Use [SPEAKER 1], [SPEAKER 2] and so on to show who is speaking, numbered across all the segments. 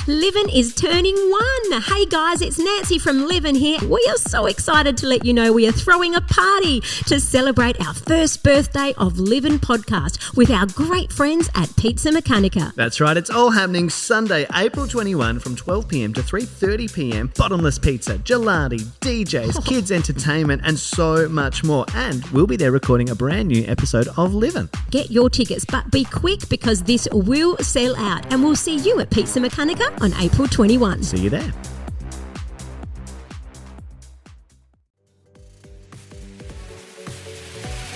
[SPEAKER 1] Livin is turning 1. Hey guys, it's Nancy from Livin here. We are so excited to let you know we are throwing a party to celebrate our first birthday of Livin podcast with our great friends at Pizza Mechanica.
[SPEAKER 2] That's right, it's all happening Sunday, April 21 from 12pm to 3:30pm. Bottomless pizza, gelati, DJs, kids entertainment and so much more. And we'll be there recording a brand new episode of Livin.
[SPEAKER 1] Get your tickets, but be quick because this will sell out, and we'll see you at Pizza Mechanica on April 21.
[SPEAKER 2] See you there.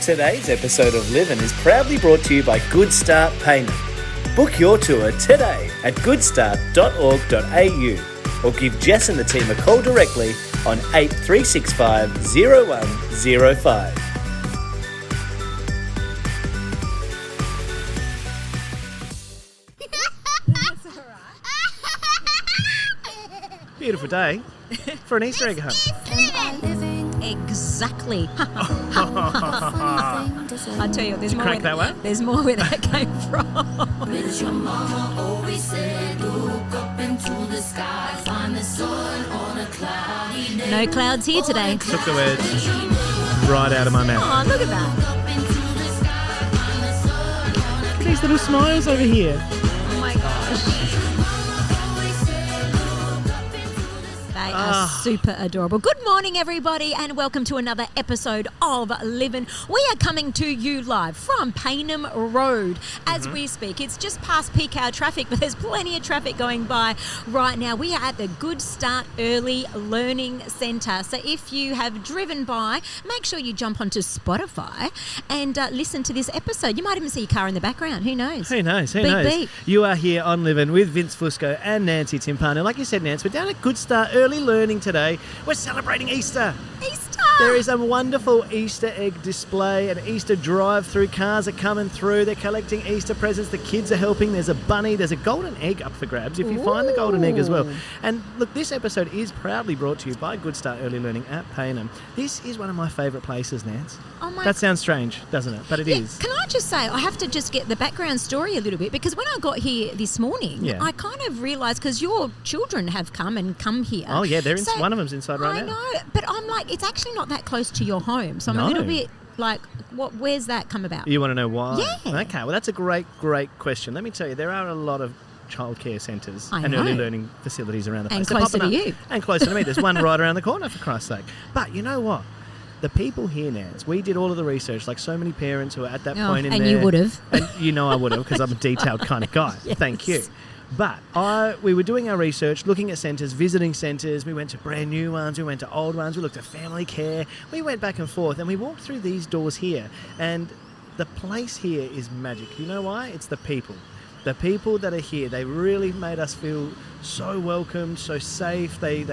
[SPEAKER 3] Today's episode of Livin is proudly brought to you by Good Start Payment. Book your tour today at goodstart.org.au or give Jess and the team a call directly on 8365 0105.
[SPEAKER 2] Beautiful day for an Easter egg hunt.
[SPEAKER 1] Exactly. I tell you, there's more
[SPEAKER 2] Crack that one?
[SPEAKER 1] There's more where that came from.
[SPEAKER 4] Your mama always said, look up into the sky, find the sun on a cloudy day.
[SPEAKER 1] No clouds here today.
[SPEAKER 2] Took the words right out of my mouth.
[SPEAKER 1] Oh, look at that.
[SPEAKER 2] Look at these little smiles over here.
[SPEAKER 1] Oh my gosh. They are super adorable. Good morning, everybody, and welcome to another episode of Livin. We are coming to you live from Paynham Road as we speak. It's just past peak hour traffic, but there's plenty of traffic going by right now. We are at the Good Start Early Learning Centre. So if you have driven by, make sure you jump onto Spotify and listen to this episode. You might even see your car in the background. Who knows?
[SPEAKER 2] Who knows? Who
[SPEAKER 1] Beep,
[SPEAKER 2] knows?
[SPEAKER 1] beep.
[SPEAKER 2] You are here on Livin with Vince Fusco and Nancy Timpano. Like you said, Nancy, we're down at Good Start Early Learning today. We're celebrating Easter.
[SPEAKER 1] Easter!
[SPEAKER 2] There is a wonderful Easter egg display, an Easter drive-through. Cars are coming through. They're collecting Easter presents. The kids are helping. There's a bunny. There's a golden egg up for grabs if you find the golden egg as well. And look, this episode is proudly brought to you by Good Start Early Learning at Paynham. This is one of my favourite places, Nance.
[SPEAKER 1] Oh my
[SPEAKER 2] That sounds strange, doesn't it? But it is.
[SPEAKER 1] Can I just say, I have to just get the background story a little bit, because when I got here this morning,
[SPEAKER 2] Yeah.
[SPEAKER 1] I kind of realised, because your children have come here.
[SPEAKER 2] Oh, yeah, they're
[SPEAKER 1] So,
[SPEAKER 2] one of them's inside right
[SPEAKER 1] I
[SPEAKER 2] now.
[SPEAKER 1] know, but I'm like, it's actually not that close to your home, so I'm a
[SPEAKER 2] No.
[SPEAKER 1] little bit like, where's that come about?
[SPEAKER 2] You want to know why?
[SPEAKER 1] Yeah.
[SPEAKER 2] Okay, well, that's a great question. Let me tell you, there are a lot of childcare centres
[SPEAKER 1] I
[SPEAKER 2] and
[SPEAKER 1] know.
[SPEAKER 2] early learning facilities around the place.
[SPEAKER 1] And
[SPEAKER 2] They're
[SPEAKER 1] closer
[SPEAKER 2] popping
[SPEAKER 1] to
[SPEAKER 2] up.
[SPEAKER 1] you.
[SPEAKER 2] And closer to me. There's one right around the corner, for Christ's sake. But you know what? The people here, Nance, we did all of the research, like so many parents who are at that point in
[SPEAKER 1] and
[SPEAKER 2] there.
[SPEAKER 1] you would have.
[SPEAKER 2] And you know I would have, because I'm a detailed kind of guy.
[SPEAKER 1] Yes.
[SPEAKER 2] Thank you. But we were doing our research, looking at centres, visiting centres. We went to brand new ones, we went to old ones, we looked at family care. We went back and forth, and we walked through these doors here. And the place here is magic. You know why? It's the people. The people that are here, they really made us feel so welcomed, so safe. They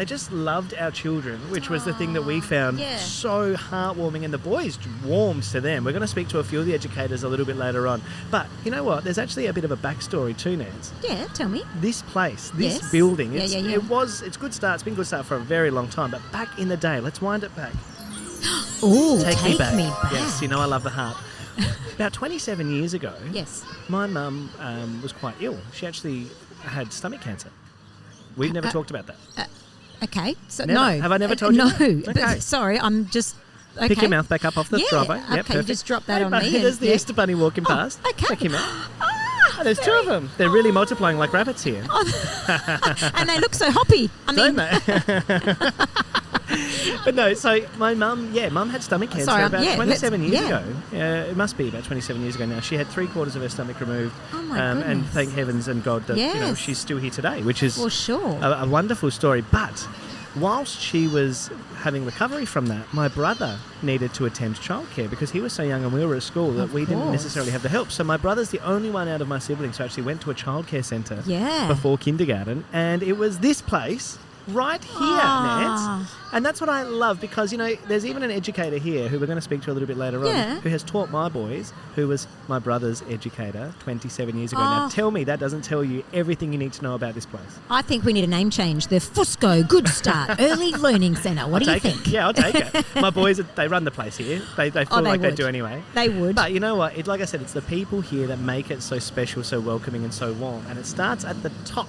[SPEAKER 2] just loved our children, which was the thing that we found
[SPEAKER 1] yeah.
[SPEAKER 2] so heartwarming, and the boys warmed to them. We're going to speak to a few of the educators a little bit later on. But you know what? There's actually a bit of a backstory too, Nance.
[SPEAKER 1] Yeah, tell me.
[SPEAKER 2] This place, this
[SPEAKER 1] Yes.
[SPEAKER 2] building,
[SPEAKER 1] Yeah,
[SPEAKER 2] it's,
[SPEAKER 1] yeah, yeah.
[SPEAKER 2] it's Good Start. It's been Good Start for a very long time. But back in the day, let's wind it back.
[SPEAKER 1] Ooh,
[SPEAKER 2] Take me back.
[SPEAKER 1] me back.
[SPEAKER 2] Yes, you know I love the heart. About 27 years ago,
[SPEAKER 1] Yes.
[SPEAKER 2] my mum was quite ill. She actually had stomach cancer. We've never talked about that.
[SPEAKER 1] Okay, so
[SPEAKER 2] Never.
[SPEAKER 1] no.
[SPEAKER 2] Have I never told you
[SPEAKER 1] No,
[SPEAKER 2] that?
[SPEAKER 1] but
[SPEAKER 2] Okay.
[SPEAKER 1] sorry, I'm just... Okay.
[SPEAKER 2] Pick your mouth back up off the
[SPEAKER 1] Yeah,
[SPEAKER 2] driveway.
[SPEAKER 1] okay,
[SPEAKER 2] Yep,
[SPEAKER 1] you
[SPEAKER 2] perfect.
[SPEAKER 1] just drop that
[SPEAKER 2] Hey,
[SPEAKER 1] on
[SPEAKER 2] buddy,
[SPEAKER 1] me.
[SPEAKER 2] There's the Easter bunny walking past.
[SPEAKER 1] okay.
[SPEAKER 2] Check him out. Oh, there's two of them. They're really multiplying like rabbits here.
[SPEAKER 1] And they look so hoppy. I mean,
[SPEAKER 2] Don't they? But no, so my mum had stomach cancer
[SPEAKER 1] Sorry,
[SPEAKER 2] about 27 years
[SPEAKER 1] yeah.
[SPEAKER 2] ago. It must be about 27 years ago now. She had 3/4 of her stomach removed.
[SPEAKER 1] Oh my
[SPEAKER 2] And
[SPEAKER 1] goodness.
[SPEAKER 2] thank heavens and God that
[SPEAKER 1] Yes.
[SPEAKER 2] she's still here today, which is
[SPEAKER 1] well, sure.
[SPEAKER 2] a wonderful story. But whilst she was having recovery from that, my brother needed to attend childcare because he was so young and we were at school that
[SPEAKER 1] Of
[SPEAKER 2] we didn't
[SPEAKER 1] course.
[SPEAKER 2] necessarily have the help. So my brother's the only one out of my siblings who actually went to a childcare centre
[SPEAKER 1] Yeah.
[SPEAKER 2] before kindergarten, and it was this place right here, Nance. And that's what I love because, there's even an educator here who we're going to speak to a little bit later
[SPEAKER 1] Yeah.
[SPEAKER 2] on who has taught my boys, who was my brother's educator 27 years ago. Now, tell me that doesn't tell you everything you need to know about this place.
[SPEAKER 1] I think we need a name change. The Fusco Good Start Early Learning Centre. What do you think?
[SPEAKER 2] Yeah, I'll take it. My boys, they run the place here. They feel
[SPEAKER 1] they
[SPEAKER 2] like they
[SPEAKER 1] would.
[SPEAKER 2] do anyway.
[SPEAKER 1] They would.
[SPEAKER 2] But you know what? Like I said, it's the people here that make it so special, so welcoming and so warm. And it starts at the top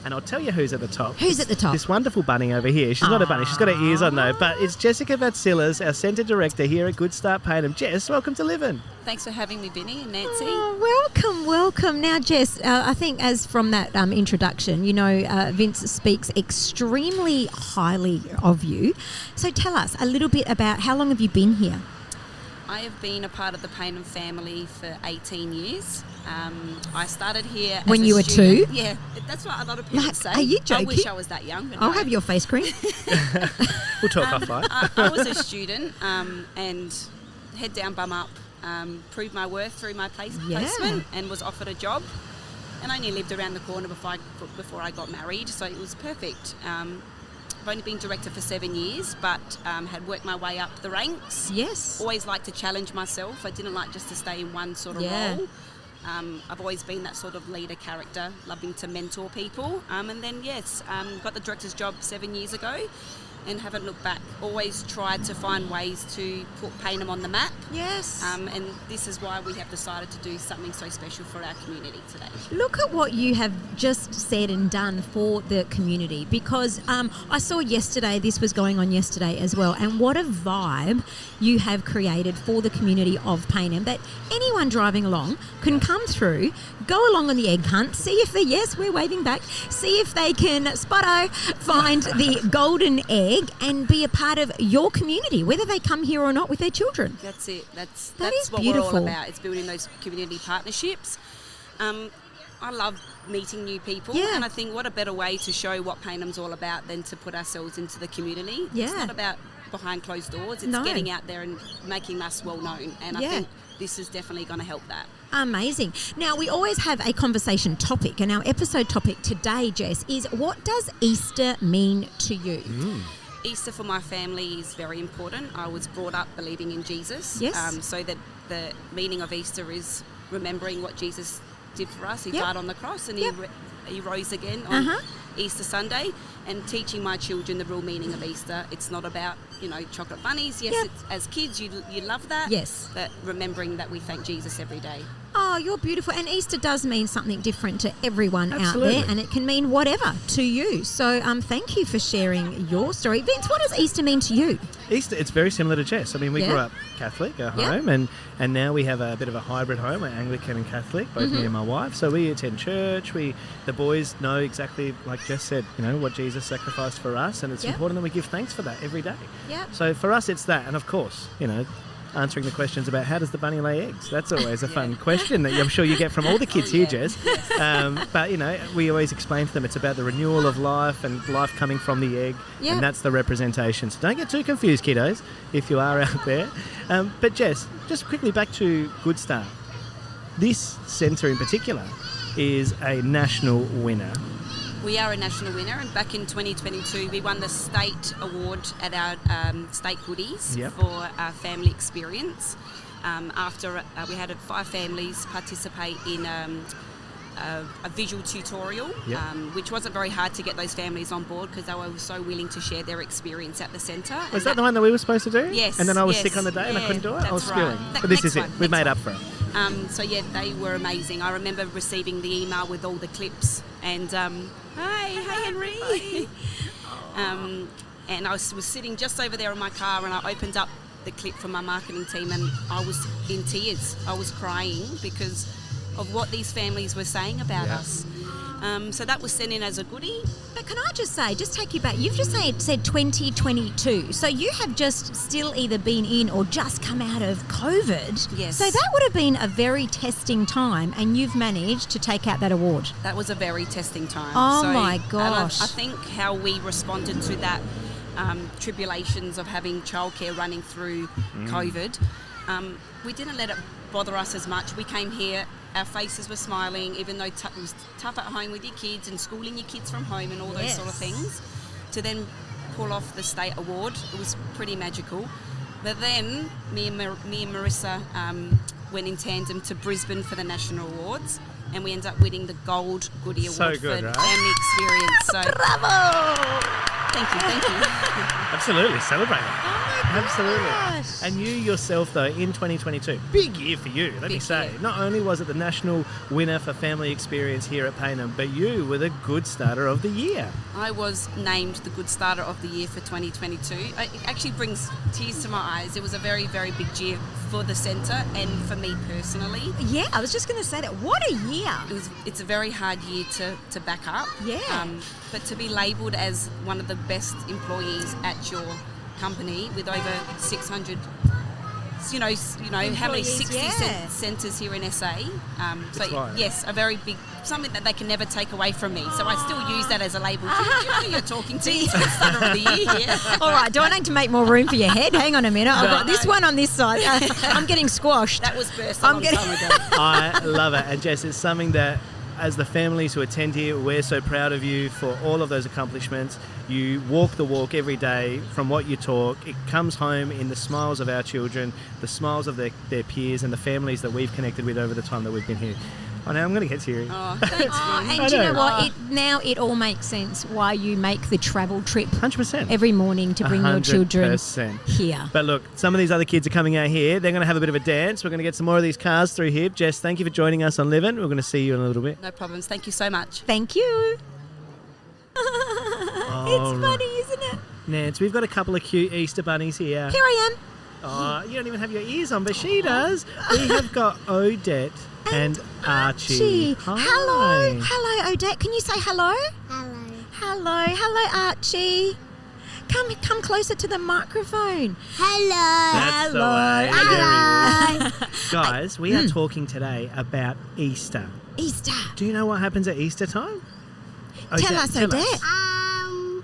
[SPEAKER 2] And I'll tell you who's at the top.
[SPEAKER 1] Who's at the top?
[SPEAKER 2] This wonderful bunny over here. She's not a bunny. She's got her ears on, though. But it's Jessica Vatsilas, our Centre Director here at Good Start Payneham. Jess, welcome to Livin'.
[SPEAKER 5] Thanks for having me, Vinny and Nancy.
[SPEAKER 1] Oh, welcome. Now, Jess, I think as from that introduction, Vince speaks extremely highly of you. So tell us a little bit about how long have you been here?
[SPEAKER 5] I have been a part of the Payneham family for 18 years. I started here
[SPEAKER 1] when
[SPEAKER 5] as
[SPEAKER 1] you
[SPEAKER 5] a
[SPEAKER 1] were
[SPEAKER 5] student.
[SPEAKER 1] 2?
[SPEAKER 5] Yeah, that's what a lot of people say.
[SPEAKER 1] Are you joking?
[SPEAKER 5] I wish I was that young. But
[SPEAKER 1] I'll
[SPEAKER 5] no.
[SPEAKER 1] have your face cream.
[SPEAKER 2] We'll talk offline.
[SPEAKER 5] I was a student and head down, bum up, proved my worth through my placement and was offered a job. And I only lived around the corner before I got married, so it was perfect. I've only been director for 7 years, but had worked my way up the ranks.
[SPEAKER 1] Yes.
[SPEAKER 5] Always liked to challenge myself. I didn't like just to stay in one sort of role. I've always been that sort of leader character, loving to mentor people. And then, got the director's job 7 years ago and haven't looked back. Always tried to find ways to put Payneham on the map.
[SPEAKER 1] Yes.
[SPEAKER 5] And this is why we have decided to do something so special for our community today.
[SPEAKER 1] Look at what you have just said and done for the community, because I saw yesterday, this was going on yesterday as well, and what a vibe you have created for the community of Payneham, that anyone driving along can come through, go along on the egg hunt, see if they, we're waving back, see if they can, find the golden egg and be a part of your community, whether they come here or not with their children.
[SPEAKER 5] That's it. That's
[SPEAKER 1] is
[SPEAKER 5] what
[SPEAKER 1] beautiful.
[SPEAKER 5] we're all about. It's building those community partnerships. I love meeting new people, and I think what a better way to show what Payneham's all about than to put ourselves into the community.
[SPEAKER 1] Yeah.
[SPEAKER 5] It's not about behind closed doors. It's getting out there and making us well known, and I think this is definitely going to help that.
[SPEAKER 1] Amazing. Now, we always have a conversation topic, and our episode topic today, Jess, is what does Easter mean to you?
[SPEAKER 5] Easter for my family is very important. I was brought up believing in Jesus.
[SPEAKER 1] Yes.
[SPEAKER 5] So that the meaning of Easter is remembering what Jesus did for us. He died on the cross and he rose again on Easter Sunday, and teaching my children the real meaning of Easter. It's not about, chocolate bunnies. Yes, it's, as kids you love that.
[SPEAKER 1] Yes.
[SPEAKER 5] But remembering that we thank Jesus every day.
[SPEAKER 1] Oh, you're beautiful. And Easter does mean something different to everyone
[SPEAKER 2] Absolutely.
[SPEAKER 1] out there, and it can mean whatever to you. So thank you for sharing your story. Vince, what does Easter mean to you?
[SPEAKER 2] Easter, it's very similar to Jess. I mean, we grew up Catholic at home, and now we have a bit of a hybrid home. We're Anglican and Catholic, both me and my wife. So we attend church. The boys know exactly, like Jess said, what Jesus sacrificed for us, and it's important that we give thanks for that every day.
[SPEAKER 1] Yep.
[SPEAKER 2] So for us, it's that. And of course, answering the questions about how does the bunny lay eggs. That's always a fun question that I'm sure you get from all the kids here, Jess. But, we always explain to them it's about the renewal of life and life coming from the egg, and that's the representation. So don't get too confused, kiddos, if you are out there. But, Jess, just quickly back to Good Start. This centre in particular is a national winner.
[SPEAKER 5] We are a national winner, and back in 2022 we won the state award at our state goodies for our family experience. After we had 5 families participate in a visual tutorial, which wasn't very hard to get those families on board because they were so willing to share their experience at the centre.
[SPEAKER 2] Was that the one that we were supposed to do?
[SPEAKER 5] Yes.
[SPEAKER 2] And then I was sick on the day and I couldn't do it? I was spewing.
[SPEAKER 5] Right.
[SPEAKER 2] But this is it. We've made up for it.
[SPEAKER 5] They were amazing. I remember receiving the email with all the clips and hey Henry. And I was sitting just over there in my car, and I opened up the clip from my marketing team, and I was in tears. I was crying because of what these families were saying about us. So that was sent in as a goodie.
[SPEAKER 1] But can I just say, just take you back, you've just said 2022, so you have just still either been in or just come out of COVID.
[SPEAKER 5] Yes.
[SPEAKER 1] So that would have been a very testing time, and you've managed to take out that award.
[SPEAKER 5] That was a very testing time.
[SPEAKER 1] Oh my gosh.
[SPEAKER 5] And I think how we responded to that tribulations of having childcare running through COVID, we didn't let it bother us as much. We came here, our faces were smiling, even though it was tough at home with your kids and schooling your kids from home and all those sort of things. To then pull off the state award, it was pretty magical. But then me and Marisa went in tandem to Brisbane for the national awards, and we ended up winning the Gold Goodie Award
[SPEAKER 2] So good,
[SPEAKER 5] for
[SPEAKER 2] right?
[SPEAKER 5] family experience. So
[SPEAKER 1] Bravo!
[SPEAKER 5] Thank you.
[SPEAKER 2] Absolutely, celebrate it.
[SPEAKER 1] Oh my
[SPEAKER 2] Absolutely.
[SPEAKER 1] gosh.
[SPEAKER 2] And you yourself, though, in 2022, big year for you, let me
[SPEAKER 5] Big
[SPEAKER 2] say.
[SPEAKER 5] year.
[SPEAKER 2] Not only was it the national winner for family experience here at Payneham, but you were the good starter of the year.
[SPEAKER 5] I was named the Good Starter of the Year for 2022. It actually brings tears to my eyes. It was a very, very big year for the centre and for me personally.
[SPEAKER 1] Yeah, I was just going to say that. What a year.
[SPEAKER 5] It's a very hard year to back up.
[SPEAKER 1] Yeah.
[SPEAKER 5] But to be labelled as one of the best employees at your company with over 600, how many
[SPEAKER 1] Employees,
[SPEAKER 5] 60
[SPEAKER 1] yeah.
[SPEAKER 5] centres here in SA.
[SPEAKER 2] That's right.
[SPEAKER 5] Yes, a very big, something that they can never take away from me. So I still use that as a label. Do you know who you're talking to? It's Good Starter of the Year here.
[SPEAKER 1] All right, do I need to make more room for your head? Hang on a minute. I've got this one on this side. I'm getting squashed.
[SPEAKER 5] That was burst a long time ago.
[SPEAKER 2] I love it. And Jess, it's something that as the families who attend here, we're so proud of you for all of those accomplishments. You walk the walk every day from what you talk. It comes home in the smiles of our children, the smiles of their peers and the families that we've connected with over the time that we've been here. Oh, now I'm going to get teary.
[SPEAKER 5] Oh, thanks.
[SPEAKER 1] And do you know what? Now it all makes sense why you make the travel trip
[SPEAKER 2] 100%.
[SPEAKER 1] every morning to bring your children
[SPEAKER 2] 100%.
[SPEAKER 1] here.
[SPEAKER 2] But look, some of these other kids are coming out here. They're going to have a bit of a dance. We're going to get some more of these cars through here. Jess, thank you for joining us on Livin'. We're going to see you in a little bit.
[SPEAKER 5] No problems. Thank you so much.
[SPEAKER 1] Thank you.
[SPEAKER 2] Oh,
[SPEAKER 1] It's funny, isn't it?
[SPEAKER 2] Nance, we've got a couple of cute Easter bunnies here.
[SPEAKER 1] Here I am.
[SPEAKER 2] Oh, you don't even have your ears on, but she does. We have got Odette and Archie. Hi.
[SPEAKER 1] Hello, Odette. Can you say hello? Hello, Archie. Come closer to the microphone.
[SPEAKER 2] That's the way.
[SPEAKER 1] Hello.
[SPEAKER 2] Guys, we are talking today about Easter.
[SPEAKER 1] Easter.
[SPEAKER 2] Do you know what happens at Easter time?
[SPEAKER 1] Tell us, Odette.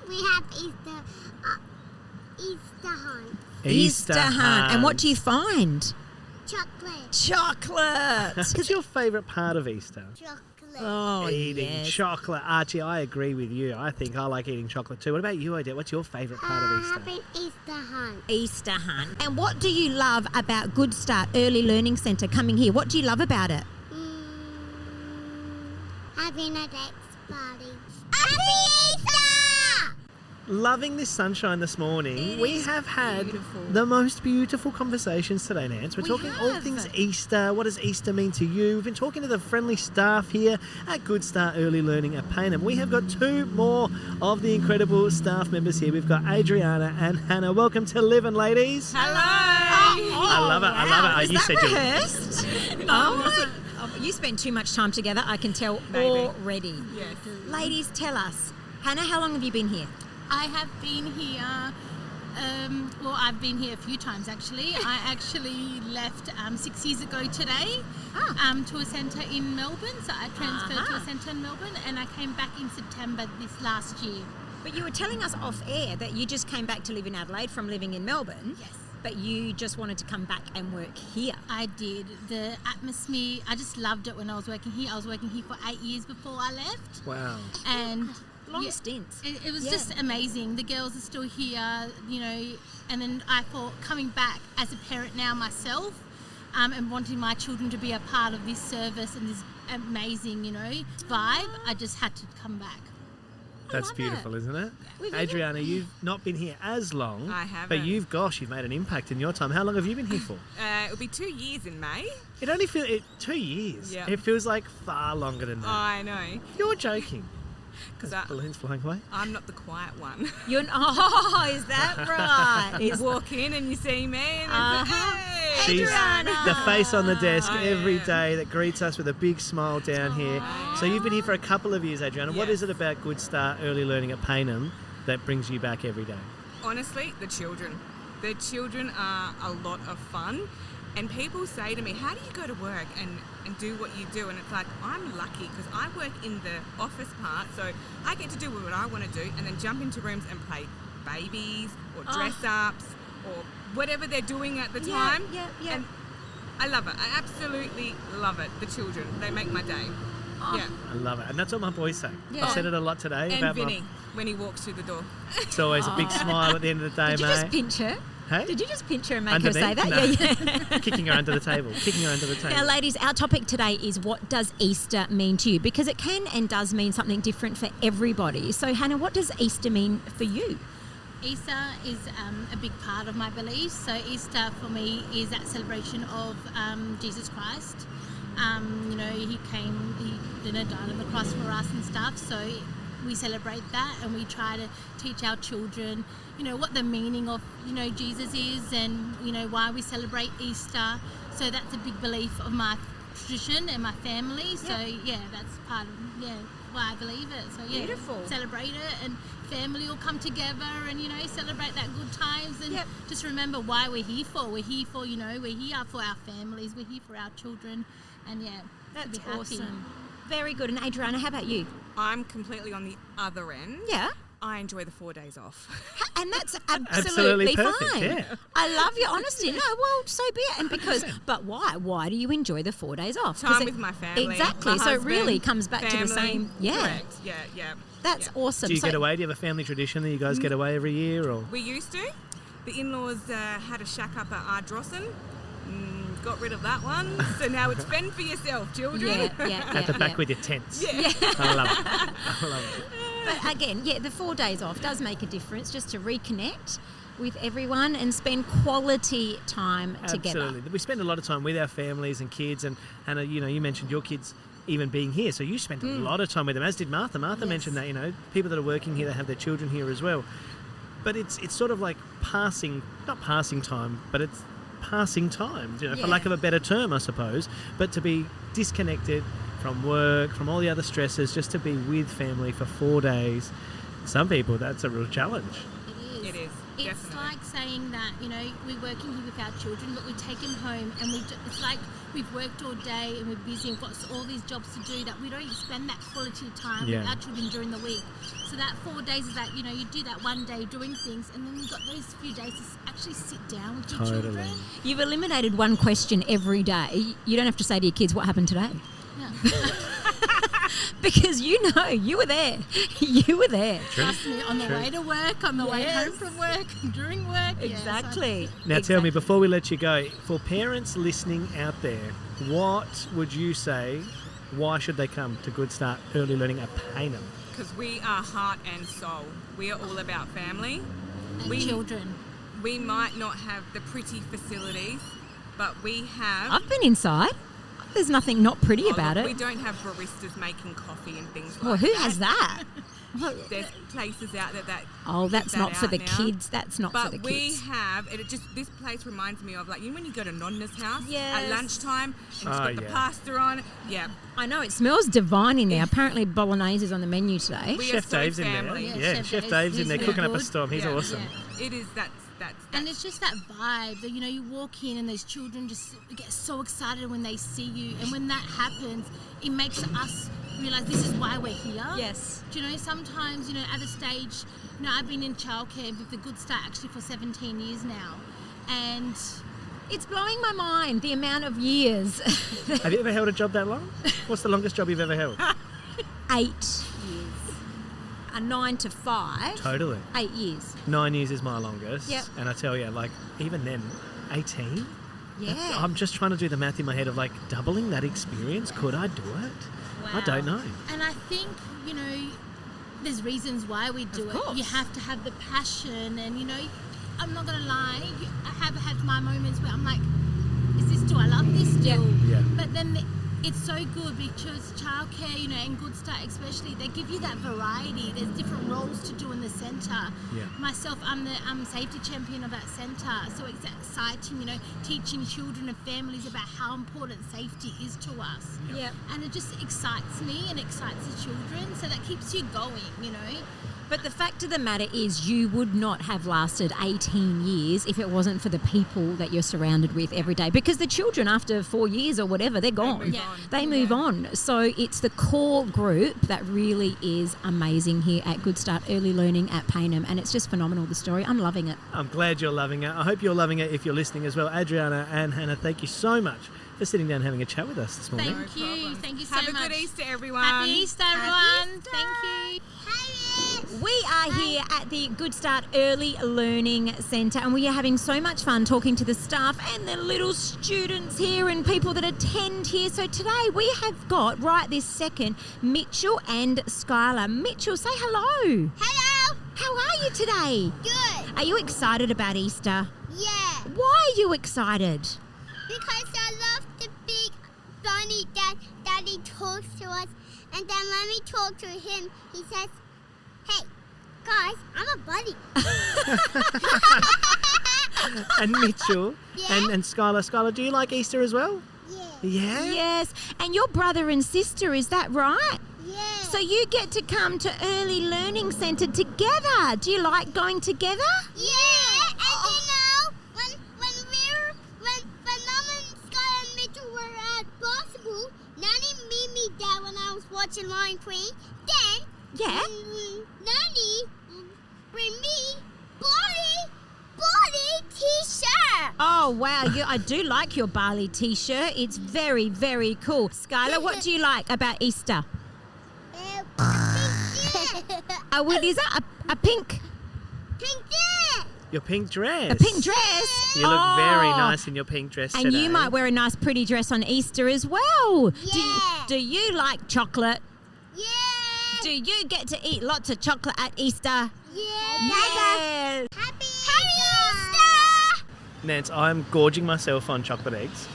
[SPEAKER 6] We have Easter hunt.
[SPEAKER 1] Easter hunt. And what do you find?
[SPEAKER 6] Chocolate.
[SPEAKER 1] Chocolate.
[SPEAKER 2] What's your favourite part of Easter?
[SPEAKER 6] Chocolate.
[SPEAKER 1] Oh,
[SPEAKER 2] Eating
[SPEAKER 1] yes.
[SPEAKER 2] chocolate. Archie, I agree with you. I think I like eating chocolate too. What about you, Odette? What's your favourite part of Easter?
[SPEAKER 6] Having Easter hunt.
[SPEAKER 1] Easter hunt. And what do you love about Good Start Early Learning Centre coming here? What do you love about it?
[SPEAKER 6] Having a dance party. Happy Easter!
[SPEAKER 2] Loving this sunshine this morning. We have had the most beautiful conversations today, Nance. We're talking all things Easter. What does Easter mean to you? We've been talking to the friendly staff here at Good Start Early Learning at Payneham. We have got two more of the incredible staff members here. We've got Adriana and Hannah. Welcome to Livin', ladies.
[SPEAKER 5] Hello.
[SPEAKER 2] I love it. I love it.
[SPEAKER 1] Was
[SPEAKER 2] You
[SPEAKER 1] that
[SPEAKER 2] said you-
[SPEAKER 1] rehearsed? Oh, you spend too much time together, I can tell already.
[SPEAKER 7] Yes.
[SPEAKER 1] Ladies, tell us. Hannah, how long have you been here?
[SPEAKER 7] I have been here, I've been here a few times actually. I actually left 6 years ago today to a centre in Melbourne. So I transferred to a centre in Melbourne and I came back in September this last year.
[SPEAKER 1] But you were telling us off air that you just came back to live in Adelaide from living in Melbourne.
[SPEAKER 7] Yes.
[SPEAKER 1] But you just wanted to come back and work here.
[SPEAKER 7] I did. The atmosphere, I just loved it when I was working here. I was working here for 8 years before I left.
[SPEAKER 2] Wow.
[SPEAKER 7] And
[SPEAKER 1] Long stints.
[SPEAKER 7] It was just amazing. The girls are still here, and then I thought coming back as a parent now myself and wanting my children to be a part of this service and this amazing, vibe, I just had to come back.
[SPEAKER 2] That's
[SPEAKER 1] love
[SPEAKER 2] beautiful,
[SPEAKER 1] it.
[SPEAKER 2] isn't it?
[SPEAKER 1] We've
[SPEAKER 2] Adriana, you've not been here as long.
[SPEAKER 8] I haven't.
[SPEAKER 2] But you've made an impact in your time. How long have you been here for?
[SPEAKER 8] It'll be 2 years in May.
[SPEAKER 2] It only feels 2 years.
[SPEAKER 8] Yeah.
[SPEAKER 2] It feels like far longer than that.
[SPEAKER 8] I know.
[SPEAKER 2] You're joking.
[SPEAKER 8] Because
[SPEAKER 2] Balloons flying away.
[SPEAKER 8] I'm not the quiet one.
[SPEAKER 1] Is that right?
[SPEAKER 8] You walk in and you see me and it's hey!
[SPEAKER 2] She's
[SPEAKER 1] Adriana.
[SPEAKER 2] the face on the desk
[SPEAKER 8] I
[SPEAKER 2] every
[SPEAKER 8] am.
[SPEAKER 2] day that greets us with a big smile down here. So you've been here for a couple of years, Adriana. What
[SPEAKER 8] Yes.
[SPEAKER 2] is it about Good Start Early Learning at Payneham that brings you back every day?
[SPEAKER 8] Honestly, the children. The children are a lot of fun. And people say to me, how do you go to work and do what you do? And it's like, I'm lucky because I work in the office part, so I get to do what I want to do and then jump into rooms and play babies or dress-ups or whatever they're doing at the time.
[SPEAKER 1] Yeah.
[SPEAKER 8] And I love it. I absolutely love it. The children, they make my day. Yeah.
[SPEAKER 2] I love it. And that's what my boys say.
[SPEAKER 1] Yeah.
[SPEAKER 2] I've said it a lot today.
[SPEAKER 8] And
[SPEAKER 2] about
[SPEAKER 8] Vinny, when he walks through the door.
[SPEAKER 2] It's always a big smile at the end of the day,
[SPEAKER 1] Did you
[SPEAKER 2] mate.
[SPEAKER 1] just pinch her?
[SPEAKER 2] Hey?
[SPEAKER 1] Did you just pinch her and make her say
[SPEAKER 2] Underneath?
[SPEAKER 1] that?
[SPEAKER 2] No.
[SPEAKER 1] Yeah.
[SPEAKER 2] Kicking her under the table.
[SPEAKER 1] Now, ladies, our topic today is what does Easter mean to you? Because it can and does mean something different for everybody. So, Hannah, what does Easter mean for you?
[SPEAKER 7] Easter is a big part of my beliefs. So Easter for me is that celebration of Jesus Christ. He came, he died on the cross for us and stuff. So we celebrate that, and we try to teach our children, what the meaning of, Jesus is, and, why we celebrate Easter. So that's a big belief of my tradition and my family. So, that's part of, why I believe it. So,
[SPEAKER 1] Beautiful.
[SPEAKER 7] Celebrate it, and family will come together and, celebrate that good times, and just remember why we're here for. We're here for, we're here for our families. We're here for our children. And,
[SPEAKER 1] That's
[SPEAKER 7] to be happy.
[SPEAKER 1] awesome. Very good. And Adriana, how about you?
[SPEAKER 8] I'm completely on the other end.
[SPEAKER 1] Yeah.
[SPEAKER 8] I enjoy the 4 days off.
[SPEAKER 1] And that's
[SPEAKER 2] Absolutely
[SPEAKER 1] absolutely
[SPEAKER 2] perfect,
[SPEAKER 1] fine.
[SPEAKER 2] yeah.
[SPEAKER 1] I love your honesty. No, well, so be it. And but why? Why do you enjoy the 4 days off? 'Cause
[SPEAKER 8] Time with my family.
[SPEAKER 1] Exactly.
[SPEAKER 8] My
[SPEAKER 1] So it
[SPEAKER 8] husband,
[SPEAKER 1] really comes back to the
[SPEAKER 8] family.
[SPEAKER 1] same. Yeah.
[SPEAKER 8] Correct. Yeah.
[SPEAKER 1] That's awesome.
[SPEAKER 2] Do you
[SPEAKER 1] So-
[SPEAKER 2] get away? Do you have a family tradition that you guys get away every year? Or
[SPEAKER 8] We used to. The in-laws had a shack up at Ardrossan. Got rid of that one. So now it's fend for yourself, children.
[SPEAKER 2] at the back with your tents?
[SPEAKER 8] Yeah.
[SPEAKER 2] I love it. I love it.
[SPEAKER 1] But again, the 4 days off does make a difference, just to reconnect with everyone and spend quality time together.
[SPEAKER 2] Absolutely. We spend a lot of time with our families and kids, and Hannah, you mentioned your kids even being here, so you spent a lot of time with them, as did Martha. Martha mentioned that, people that are working here, they have their children here as well. But it's sort of like not passing time, but it's passing time, for lack of a better term, I suppose. But to be disconnected from work, from all the other stresses, just to be with family for 4 days, some people, that's a real challenge.
[SPEAKER 8] It is.
[SPEAKER 7] It's
[SPEAKER 8] Definitely.
[SPEAKER 7] like saying that, we're working here with our children, but we take them home, and it's like we've worked all day and we're busy and got all these jobs to do, that we don't spend that quality time with our children during the week. So that 4 days is that, you do that one day doing things, and then you've got those few days to actually sit down with your children.
[SPEAKER 1] You've eliminated one question every day. You don't have to say to your kids, what happened today?
[SPEAKER 7] Yeah.
[SPEAKER 1] Because you were there. You were there.
[SPEAKER 7] Trust me, on the way to work, on the way home from work, during work.
[SPEAKER 1] Exactly.
[SPEAKER 2] Now tell me, before we let you go, for parents listening out there, what would you say, why should they come to Good Start Early Learning at Payneham?
[SPEAKER 8] Because we are heart and soul. We are all about family.
[SPEAKER 7] And children.
[SPEAKER 8] We might not have the pretty facilities, but we have...
[SPEAKER 1] I've been inside. There's nothing not pretty about
[SPEAKER 8] look,
[SPEAKER 1] it.
[SPEAKER 8] We don't have baristas making coffee and things like that.
[SPEAKER 1] Well, who has that?
[SPEAKER 8] There's places out there that...
[SPEAKER 1] Oh, that's
[SPEAKER 8] that
[SPEAKER 1] not for
[SPEAKER 8] out
[SPEAKER 1] the
[SPEAKER 8] now.
[SPEAKER 1] kids. That's not
[SPEAKER 8] But
[SPEAKER 1] for the kids.
[SPEAKER 8] we have... This place reminds me of, when you go to Nonna's house
[SPEAKER 1] Yes.
[SPEAKER 8] at lunchtime, and it's got the
[SPEAKER 2] yeah.
[SPEAKER 8] pasta on. Yeah.
[SPEAKER 1] I know, it smells divine in there. Apparently bolognese is on the menu today.
[SPEAKER 8] We
[SPEAKER 2] Chef
[SPEAKER 8] are so
[SPEAKER 2] Dave's
[SPEAKER 8] family.
[SPEAKER 2] in there. Yeah, Chef Dave's in there
[SPEAKER 7] he's
[SPEAKER 2] cooking up a
[SPEAKER 7] good.
[SPEAKER 2] storm. He's
[SPEAKER 8] Yeah.
[SPEAKER 2] awesome.
[SPEAKER 7] Yeah.
[SPEAKER 8] It is... That's
[SPEAKER 7] And it's just that vibe that, you walk in and those children just get so excited when they see you. And when that happens, it makes us realise this is why we're here.
[SPEAKER 1] Yes.
[SPEAKER 7] Do sometimes, at a stage, I've been in childcare with the Good Start actually for 17 years now. And
[SPEAKER 1] It's blowing my mind, the amount of years.
[SPEAKER 2] Have you ever held a job that long? What's the longest job you've ever held?
[SPEAKER 1] 8 years. A 9 to 5.
[SPEAKER 2] Totally.
[SPEAKER 1] 8 years.
[SPEAKER 2] 9 years is my longest.
[SPEAKER 1] Yep.
[SPEAKER 2] And I tell you, even then, 18?
[SPEAKER 1] Yeah.
[SPEAKER 2] I'm just trying to do the math in my head of doubling that experience. Could I do it? I don't know.
[SPEAKER 7] And I think, there's reasons why we do
[SPEAKER 1] Of
[SPEAKER 7] it.
[SPEAKER 1] course.
[SPEAKER 7] You have to have the passion, and, I'm not going to lie, I have had my moments where I'm like, do I love this still?
[SPEAKER 2] Yeah.
[SPEAKER 7] But then it's so good because childcare, and Good Start especially, they give you that variety. There's different roles to do in the centre.
[SPEAKER 2] Yeah.
[SPEAKER 7] Myself, I'm the safety champion of that centre, so it's exciting, teaching children and families about how important safety is to us.
[SPEAKER 1] Yeah.
[SPEAKER 7] And it just excites me and excites the children, so that keeps you going,
[SPEAKER 1] But the fact of the matter is you would not have lasted 18 years if it wasn't for the people that you're surrounded with every day. Because the children, after 4 years or whatever, they're gone. They move on. So it's the core group that really is amazing here at Good Start Early Learning at Payneham. And it's just phenomenal, the story. I'm loving it.
[SPEAKER 2] I'm glad you're loving it. I hope you're loving it if you're listening as well. Adriana and Hannah, thank you so much for sitting down and having a chat with us this morning.
[SPEAKER 7] Thank you.
[SPEAKER 8] problem.
[SPEAKER 7] Thank you so
[SPEAKER 8] Have
[SPEAKER 7] much.
[SPEAKER 8] a good Easter, everyone.
[SPEAKER 7] Happy Easter, everyone.
[SPEAKER 6] Easter.
[SPEAKER 7] Thank you.
[SPEAKER 1] We are here at the Good Start Early Learning Centre, and we are having so much fun talking to the staff and the little students here and people that attend here. So today we have got, right this second, Mitchell and Skylar. Mitchell, say hello.
[SPEAKER 6] Hello.
[SPEAKER 1] How are you today?
[SPEAKER 6] Good.
[SPEAKER 1] Are you excited about Easter?
[SPEAKER 6] Yeah.
[SPEAKER 1] Why are you excited?
[SPEAKER 6] Because I love the big bunny that Daddy talks to us, and then when we talk to him, he says, "Hey, guys, I'm a bunny."
[SPEAKER 2] And Mitchell
[SPEAKER 6] Yeah?
[SPEAKER 2] and Skylar, do you like Easter as well?
[SPEAKER 6] Yeah.
[SPEAKER 2] Yeah?
[SPEAKER 1] Yes. And your brother and sister, is that right?
[SPEAKER 6] Yeah.
[SPEAKER 1] So you get to come to Early Learning Centre together. Do you like going together?
[SPEAKER 6] Yeah, and you know, when Mom and Sky and Mitchell were at basketball, Nanny made me there when I was watching Lion Queen. Then,
[SPEAKER 1] Yeah.
[SPEAKER 6] Nanny bring me body t-shirt.
[SPEAKER 1] Oh, wow. I do like your Bali T-shirt. It's very, very cool. Skylar, what do you like about Easter? What is that? A pink
[SPEAKER 2] Your pink dress.
[SPEAKER 1] A pink dress?
[SPEAKER 2] You look very
[SPEAKER 1] Oh.
[SPEAKER 2] nice in your pink dress
[SPEAKER 1] And
[SPEAKER 2] today.
[SPEAKER 1] you might wear a nice pretty dress on Easter as well.
[SPEAKER 6] Yeah.
[SPEAKER 1] Do you like chocolate?
[SPEAKER 6] Yeah.
[SPEAKER 1] Do you get to eat lots of chocolate at Easter?
[SPEAKER 6] Yeah.
[SPEAKER 1] Yes.
[SPEAKER 6] Happy Easter!
[SPEAKER 2] Nance, I'm gorging myself on chocolate eggs,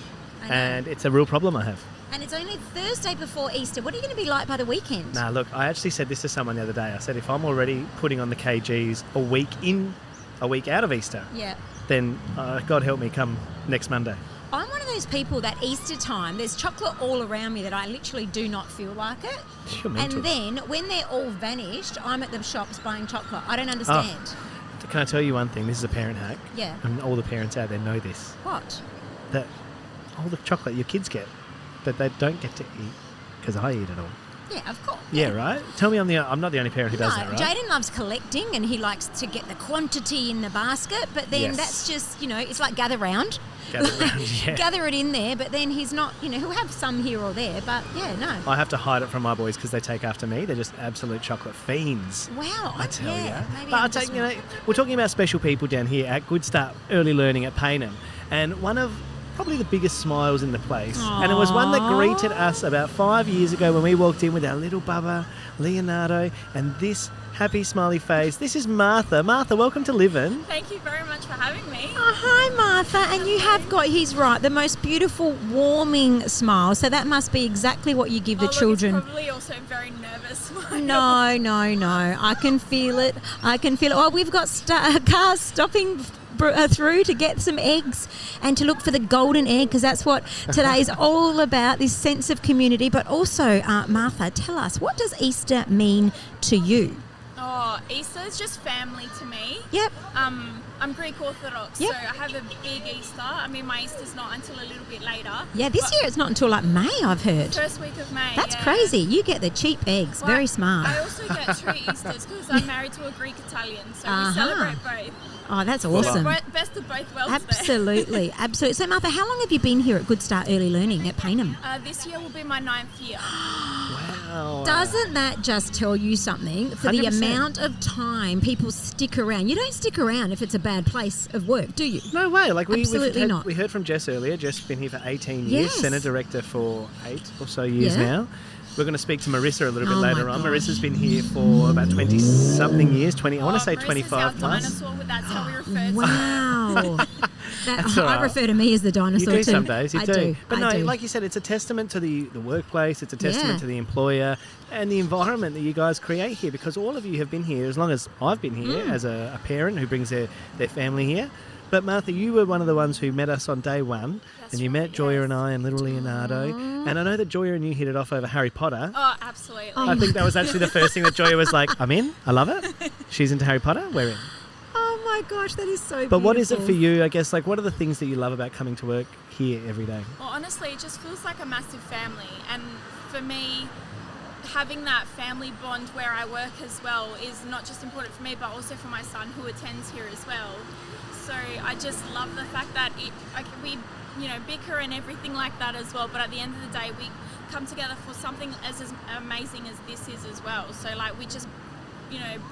[SPEAKER 1] I know.
[SPEAKER 2] and it's a real problem I have.
[SPEAKER 1] And it's only Thursday before Easter. What are you going to be like by the weekend?
[SPEAKER 2] Nah, look, I actually said this to someone the other day. I said if I'm already putting on the kgs a week in, a week out of Easter,
[SPEAKER 1] Yeah.
[SPEAKER 2] then God help me come next Monday.
[SPEAKER 1] I'm one of those people that Easter time, there's chocolate all around me that I literally do not feel like it.
[SPEAKER 2] You're mental.
[SPEAKER 1] And then when they're all vanished, I'm at the shops buying chocolate. I don't understand.
[SPEAKER 2] Can I tell you one thing? This is a parent hack.
[SPEAKER 1] Yeah.
[SPEAKER 2] And all the parents out there know this.
[SPEAKER 1] What?
[SPEAKER 2] That all the chocolate your kids get, that they don't get to eat, because I eat it all.
[SPEAKER 1] Yeah, of course.
[SPEAKER 2] Yeah, right? Tell me I'm not the only parent who does that, right?
[SPEAKER 1] Jaden loves collecting and he likes to get the quantity in the basket, but then
[SPEAKER 2] Yes.
[SPEAKER 1] that's just, it's like gather round.
[SPEAKER 2] Gather round, yeah.
[SPEAKER 1] Gather it in there, but then he's not, he'll have some here or there, but yeah, no.
[SPEAKER 2] I have to hide it from my boys because they take after me. They're just absolute chocolate fiends.
[SPEAKER 1] Wow.
[SPEAKER 2] I tell you.
[SPEAKER 1] Maybe
[SPEAKER 2] But
[SPEAKER 1] I'm
[SPEAKER 2] I tell
[SPEAKER 1] just
[SPEAKER 2] you, we're talking about special people down here at Good Start Early Learning at Paynham, and one of probably the biggest smiles in the place. And it was one that greeted us about 5 years ago when we walked in with our little Bubba, Leonardo, and this happy smiley face. This is Martha. Martha, welcome to Livin'.
[SPEAKER 9] Thank you very much for having me.
[SPEAKER 1] Oh, hi, Martha. And you have got, he's right, the most beautiful, warming smile. So that must be exactly what you give the children.
[SPEAKER 9] It's probably also a very nervous smile.
[SPEAKER 1] No. I can feel it. Oh, we've got cars stopping through to get some eggs and to look for the golden egg, because that's what today's all about, this sense of community. But also, Martha, tell us, what does Easter mean to you?
[SPEAKER 9] Oh, Easter is just family to me.
[SPEAKER 1] Yep.
[SPEAKER 9] I'm Greek Orthodox,
[SPEAKER 1] Yep.
[SPEAKER 9] so I have a big Easter. I mean, my Easter's not until a little bit later.
[SPEAKER 1] Yeah, this year it's not until like May, I've heard.
[SPEAKER 9] First week of May.
[SPEAKER 1] That's
[SPEAKER 9] yeah.
[SPEAKER 1] crazy. You get the cheap eggs.
[SPEAKER 9] Well,
[SPEAKER 1] Very smart.
[SPEAKER 9] I also get 2 Easters because I'm married to a Greek Italian, so
[SPEAKER 1] Uh-huh.
[SPEAKER 9] we celebrate both.
[SPEAKER 1] Oh, that's
[SPEAKER 9] So
[SPEAKER 1] awesome.
[SPEAKER 9] best of both worlds
[SPEAKER 1] Absolutely. So, Martha, how long have you been here at Good Start Early Learning at Paynham?
[SPEAKER 9] there. This year will be my 9th year.
[SPEAKER 2] Wow.
[SPEAKER 1] Doesn't that just tell you something for the
[SPEAKER 2] 100%.
[SPEAKER 1] amount of time people stick around? You don't stick around if it's a bad place of work, do you?
[SPEAKER 2] No way. Like
[SPEAKER 1] Absolutely not.
[SPEAKER 2] We heard from Jess earlier. Jess has been here for 18 years,
[SPEAKER 1] Yes.
[SPEAKER 2] Centre Director for 8 or so years
[SPEAKER 1] Yeah.
[SPEAKER 2] now. We're going to speak to Marisa a little bit
[SPEAKER 1] Oh my
[SPEAKER 2] later on.
[SPEAKER 1] gosh.
[SPEAKER 2] Marissa's been here for about 20-something years, I want to say
[SPEAKER 9] Marissa's
[SPEAKER 2] 25
[SPEAKER 9] our
[SPEAKER 2] plus.
[SPEAKER 9] dinosaur, that's how we refer to her.
[SPEAKER 1] Wow.
[SPEAKER 2] That's all
[SPEAKER 1] I
[SPEAKER 2] right.
[SPEAKER 1] refer to me as the
[SPEAKER 2] You
[SPEAKER 1] dinosaur
[SPEAKER 2] do
[SPEAKER 1] too.
[SPEAKER 2] some days, you
[SPEAKER 1] I
[SPEAKER 2] do. But
[SPEAKER 1] I
[SPEAKER 2] no,
[SPEAKER 1] do.
[SPEAKER 2] like you said, it's a testament to the workplace, it's a testament
[SPEAKER 1] Yeah.
[SPEAKER 2] to the employer and the environment that you guys create here, because all of you have been here as long as I've been here
[SPEAKER 1] Mm.
[SPEAKER 2] as a parent who brings their family here. But Martha, you were one of the ones who met us on day one, and you met Joya and I and little Leonardo. And I know that Joya and you hit it off over Harry Potter.
[SPEAKER 9] Oh, absolutely.
[SPEAKER 2] I think that was actually the first thing that Joya was like, I'm in, I love it. She's into Harry Potter, we're in.
[SPEAKER 1] Oh my gosh, that is so beautiful.
[SPEAKER 2] But what is it for you, I guess, like what are the things that you love about coming to work here every day?
[SPEAKER 9] Well, honestly, it just feels like a massive family. And for me, having that family bond where I work as well is not just important for me, but also for my son who attends here as well. So I just love the fact that we bicker and everything like that as well. But at the end of the day, we come together for something as amazing as this is as well. So like we just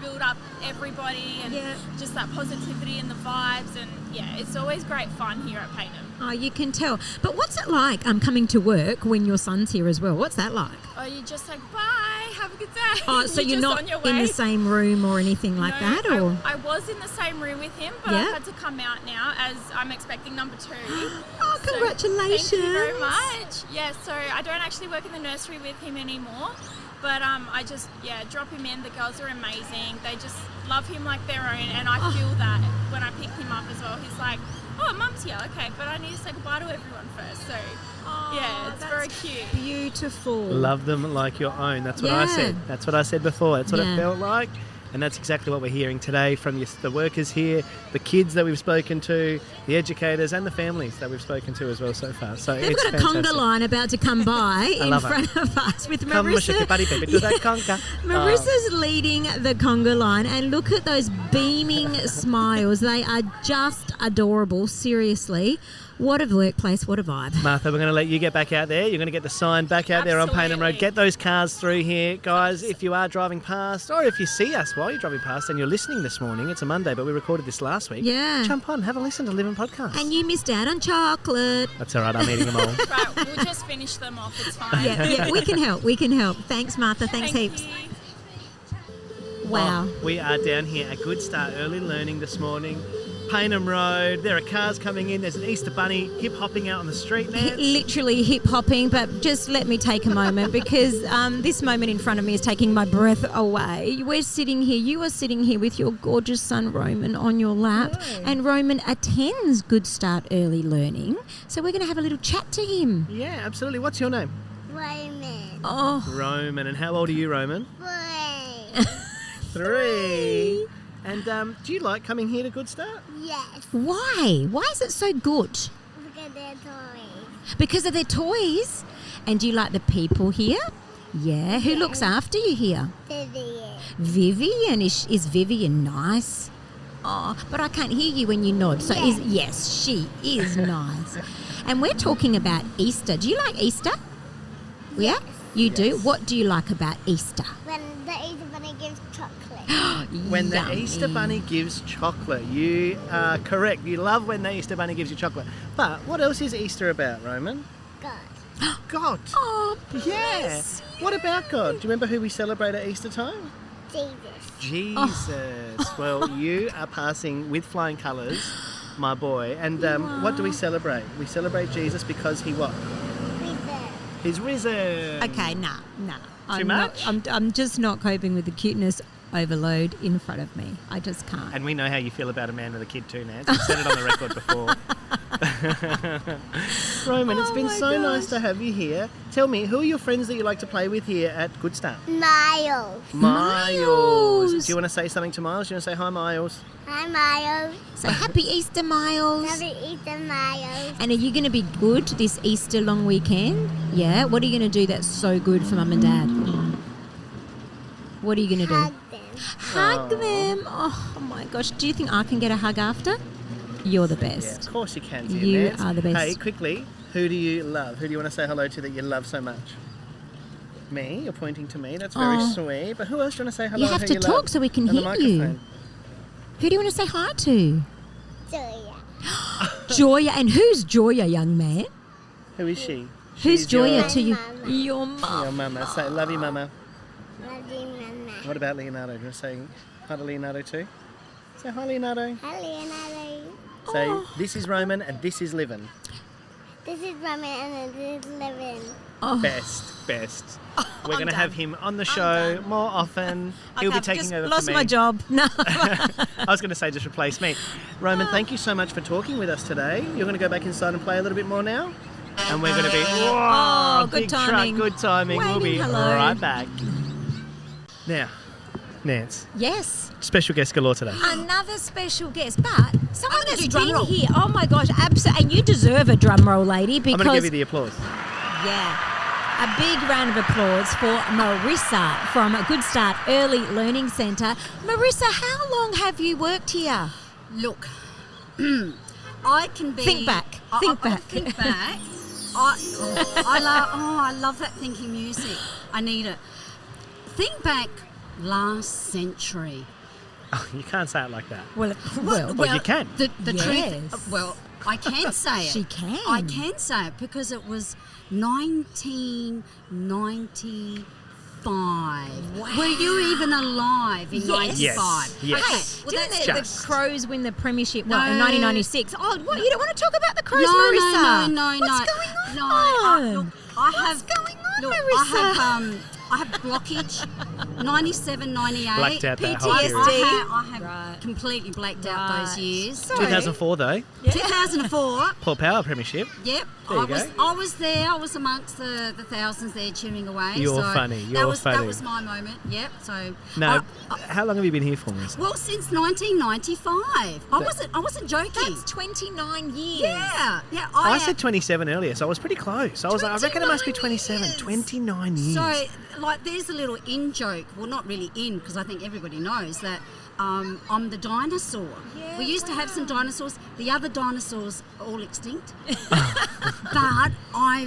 [SPEAKER 9] build up everybody and
[SPEAKER 1] Yeah.
[SPEAKER 9] just that positivity and the vibes. And it's always great fun here at Payneham.
[SPEAKER 1] Oh, you can tell. But what's it like coming to work when your son's here as well? What's that like?
[SPEAKER 9] Oh, you just like, bye, have a good day.
[SPEAKER 1] Oh, so you're
[SPEAKER 9] just
[SPEAKER 1] not
[SPEAKER 9] on your
[SPEAKER 1] in
[SPEAKER 9] way.
[SPEAKER 1] the same room or anything like
[SPEAKER 9] No,
[SPEAKER 1] that? Or
[SPEAKER 9] I was in the same room with him, but
[SPEAKER 1] Yeah.
[SPEAKER 9] I've had to come out now as I'm expecting number 2.
[SPEAKER 1] Oh,
[SPEAKER 9] So,
[SPEAKER 1] congratulations.
[SPEAKER 9] thank you very much. Yeah, so I don't actually work in the nursery with him anymore, but I just, drop him in. The girls are amazing. They just love him like their own, and I feel that when I pick him up as well. He's like, oh, Mum's here, okay, but I need to say goodbye to everyone first. So, it's very cute.
[SPEAKER 1] beautiful.
[SPEAKER 2] Love them like your own. That's what I
[SPEAKER 1] Yeah.
[SPEAKER 2] said. That's what I said before. That's what
[SPEAKER 1] Yeah.
[SPEAKER 2] it felt like. And that's exactly what we're hearing today from the workers here, the kids that we've spoken to, the educators and the families that we've spoken to as well so far. So
[SPEAKER 1] They've
[SPEAKER 2] it's
[SPEAKER 1] got a
[SPEAKER 2] fantastic.
[SPEAKER 1] conga line about to come by in
[SPEAKER 2] love it.
[SPEAKER 1] front of us with
[SPEAKER 2] Come,
[SPEAKER 1] Marisa.
[SPEAKER 2] Mashika, baby, do that conga.
[SPEAKER 1] Marissa's leading the conga line, and look at those beaming smiles. They are just adorable, seriously. What a workplace, what a vibe.
[SPEAKER 2] Martha, we're going to let you get back out there. You're going to get the sign back out there on Payneham Road.
[SPEAKER 9] Absolutely.
[SPEAKER 2] Get those cars through here. Guys, if you are driving past, or if you see us while you're driving past and you're listening this morning, it's a Monday, but we recorded this last week.
[SPEAKER 1] Yeah.
[SPEAKER 2] Jump on, have a listen to Living Podcast.
[SPEAKER 1] And you missed out on chocolate.
[SPEAKER 2] That's all right, I'm eating them all.
[SPEAKER 9] Right, we'll just finish them off. It's fine.
[SPEAKER 1] Yeah, we can help. We can help. Thanks, Martha. Thanks
[SPEAKER 9] Thank
[SPEAKER 1] heaps.
[SPEAKER 9] you.
[SPEAKER 1] Wow.
[SPEAKER 2] Oh, we are down here at Good Start Early Learning this morning. Payneham Road, there are cars coming in, there's an Easter bunny hip-hopping out on the street now.
[SPEAKER 1] Literally hip-hopping, but just let me take a moment because this moment in front of me is taking my breath away. We're sitting here, you are sitting here with your gorgeous son Roman on your lap, and Roman attends Good Start Early Learning, so we're going to have a little chat to him.
[SPEAKER 2] Yeah, absolutely. What's your name?
[SPEAKER 6] Roman.
[SPEAKER 1] Oh,
[SPEAKER 2] Roman. And how old are you, Roman?
[SPEAKER 6] 3.
[SPEAKER 2] 3. And do you like coming here to Good Start?
[SPEAKER 6] Yes.
[SPEAKER 1] why? Why is it so good?
[SPEAKER 6] Look at their toys.
[SPEAKER 1] Because of their toys. And do you like the people here? Yeah. Who looks after you here?
[SPEAKER 6] Vivian.
[SPEAKER 1] Vivian. Is Vivian nice? Oh, but I can't hear you when you nod. So yes, she is nice. And we're talking about Easter. Do you like Easter? Yeah? You do? What do you like about Easter?
[SPEAKER 6] When the Easter Bunny gives chocolate.
[SPEAKER 2] When the
[SPEAKER 1] Yummy.
[SPEAKER 2] Easter Bunny gives chocolate. You are correct. You love when the Easter Bunny gives you chocolate. But what else is Easter about, Roman?
[SPEAKER 6] God.
[SPEAKER 2] God.
[SPEAKER 1] Oh,
[SPEAKER 2] Yeah. What about God? Do you remember who we celebrate at Easter time?
[SPEAKER 6] Jesus.
[SPEAKER 2] Jesus. Well, you are passing with flying colours, my boy. And what do we celebrate? We celebrate Jesus because he what?
[SPEAKER 6] Risen.
[SPEAKER 2] He's risen.
[SPEAKER 1] okay, nah.
[SPEAKER 2] Too much?
[SPEAKER 1] I'm just not coping with the cuteness overload in front of me. I just can't.
[SPEAKER 2] And we know how you feel about a man with a kid too, Nance. You've said it on the record before. Roman, it's been
[SPEAKER 1] my
[SPEAKER 2] so nice
[SPEAKER 1] gosh.
[SPEAKER 2] to have you here. Tell me, who are your friends that you like to play with here at Good Start?
[SPEAKER 6] Miles.
[SPEAKER 2] Miles. Do you want to say something to Miles? Do you want to say hi, Miles?
[SPEAKER 6] Hi, Miles.
[SPEAKER 1] So happy Easter, Miles.
[SPEAKER 6] Happy Easter, Miles.
[SPEAKER 1] And are you going to be good this Easter long weekend? Yeah. What are you going to do that's so good for Mum and Dad? What are you going to do?
[SPEAKER 6] Hug them.
[SPEAKER 1] Hug them. Oh my gosh. Do you think I can get a hug after? You're the
[SPEAKER 2] Yeah,
[SPEAKER 1] best.
[SPEAKER 2] of course you can, dear
[SPEAKER 1] You
[SPEAKER 2] Nance.
[SPEAKER 1] are the best.
[SPEAKER 2] Hey, quickly, who do you love? Who do you want to say hello to that you love so much? Me? You're pointing to me. That's very
[SPEAKER 1] Oh.
[SPEAKER 2] sweet. But who else do you want to say hello
[SPEAKER 1] You have
[SPEAKER 2] who
[SPEAKER 1] to
[SPEAKER 2] you
[SPEAKER 1] talk
[SPEAKER 2] love?
[SPEAKER 1] so we can
[SPEAKER 2] On the
[SPEAKER 1] hear you.
[SPEAKER 2] microphone.
[SPEAKER 1] Who do you want to say hi to?
[SPEAKER 6] Julia.
[SPEAKER 1] Joya. And who's Joya, young man?
[SPEAKER 2] Who is she?
[SPEAKER 1] Who's
[SPEAKER 2] She's
[SPEAKER 1] Joya
[SPEAKER 2] your-
[SPEAKER 1] to you?
[SPEAKER 6] Mama.
[SPEAKER 1] Your mum.
[SPEAKER 2] Your mama. Say, love you, mama.
[SPEAKER 6] Love you, Mama.
[SPEAKER 2] What about Leonardo? Do you want to say hi to Leonardo too? Say hi, Leonardo.
[SPEAKER 6] Hi, Leonardo.
[SPEAKER 2] Say,
[SPEAKER 1] Oh.
[SPEAKER 2] this is Roman and this is Livin.
[SPEAKER 6] This is Roman and this is Livin.
[SPEAKER 1] Oh.
[SPEAKER 2] Best. We're going to
[SPEAKER 1] done.
[SPEAKER 2] have him on the show more often. He'll be
[SPEAKER 1] I've
[SPEAKER 2] taking
[SPEAKER 1] just
[SPEAKER 2] over
[SPEAKER 1] lost
[SPEAKER 2] for me.
[SPEAKER 1] my job. No.
[SPEAKER 2] I was going to say just replace me. Roman, thank you so much for talking with us today. You're going to go back inside and play a little bit more now? And we're going to be,
[SPEAKER 1] Oh, good
[SPEAKER 2] big
[SPEAKER 1] timing.
[SPEAKER 2] truck, good timing. We'll be
[SPEAKER 1] Waving hello.
[SPEAKER 2] right back. Now, Nance,
[SPEAKER 1] Yes.
[SPEAKER 2] special guest galore today.
[SPEAKER 1] Another special guest, but someone
[SPEAKER 10] gonna
[SPEAKER 1] that's
[SPEAKER 10] do drum
[SPEAKER 1] been
[SPEAKER 10] roll.
[SPEAKER 1] here. Oh my gosh, absolutely. And you deserve a drum roll, lady, because
[SPEAKER 2] I'm going to give you the applause.
[SPEAKER 1] yeah. A big round of applause for Marisa from Good Start Early Learning Centre. Marisa, how long have you worked here?
[SPEAKER 10] Look, I can be.
[SPEAKER 1] Think back. Think back.
[SPEAKER 10] Think back. I love that thinking music. I need it. Think back last century.
[SPEAKER 2] Oh, you can't say it like that.
[SPEAKER 1] Well,
[SPEAKER 2] Well, you can.
[SPEAKER 10] The
[SPEAKER 1] Yes.
[SPEAKER 10] truth, well, I can say it.
[SPEAKER 1] She can.
[SPEAKER 10] I can say it because it was 1995.
[SPEAKER 1] Wow.
[SPEAKER 10] Were you even alive in 95?
[SPEAKER 2] Yes.
[SPEAKER 1] Okay,
[SPEAKER 10] Well,
[SPEAKER 1] didn't
[SPEAKER 10] that's
[SPEAKER 1] the
[SPEAKER 2] just-
[SPEAKER 1] Crows win the premiership in
[SPEAKER 10] No.
[SPEAKER 1] 1996? Oh, what? You don't want to talk about the Crows,
[SPEAKER 10] No,
[SPEAKER 1] Marisa?
[SPEAKER 10] no.
[SPEAKER 1] What's going on?
[SPEAKER 10] No, I have.
[SPEAKER 1] What's going on,
[SPEAKER 10] Look,
[SPEAKER 1] Marisa?
[SPEAKER 10] I have blockage. 97, 98.
[SPEAKER 2] Blacked out that whole period.
[SPEAKER 10] I have
[SPEAKER 1] Right.
[SPEAKER 10] completely blacked out those
[SPEAKER 1] Right.
[SPEAKER 10] years.
[SPEAKER 1] Sorry.
[SPEAKER 2] 2004 though.
[SPEAKER 10] 2004.
[SPEAKER 2] Paul Power Premiership.
[SPEAKER 10] Yep,
[SPEAKER 2] There you
[SPEAKER 10] I was there. I was amongst the thousands there cheering away.
[SPEAKER 2] You're
[SPEAKER 10] so
[SPEAKER 2] funny, you're
[SPEAKER 10] that was,
[SPEAKER 2] funny.
[SPEAKER 10] That was my moment. Yep. So
[SPEAKER 2] No, how long have you been here for, Marisa?
[SPEAKER 10] well, since 1995. I wasn't joking.
[SPEAKER 1] That's 29 years.
[SPEAKER 10] yeah.
[SPEAKER 2] I said 27 earlier, so I was pretty close. I was like, I reckon it must be 27.
[SPEAKER 1] years.
[SPEAKER 2] 29 years.
[SPEAKER 10] So, like, there's a little in joke. Well, not really in, because I think everybody knows that I'm the dinosaur.
[SPEAKER 1] Yeah,
[SPEAKER 10] We used to have some
[SPEAKER 1] wow.
[SPEAKER 10] dinosaurs. The other dinosaurs are all extinct. But I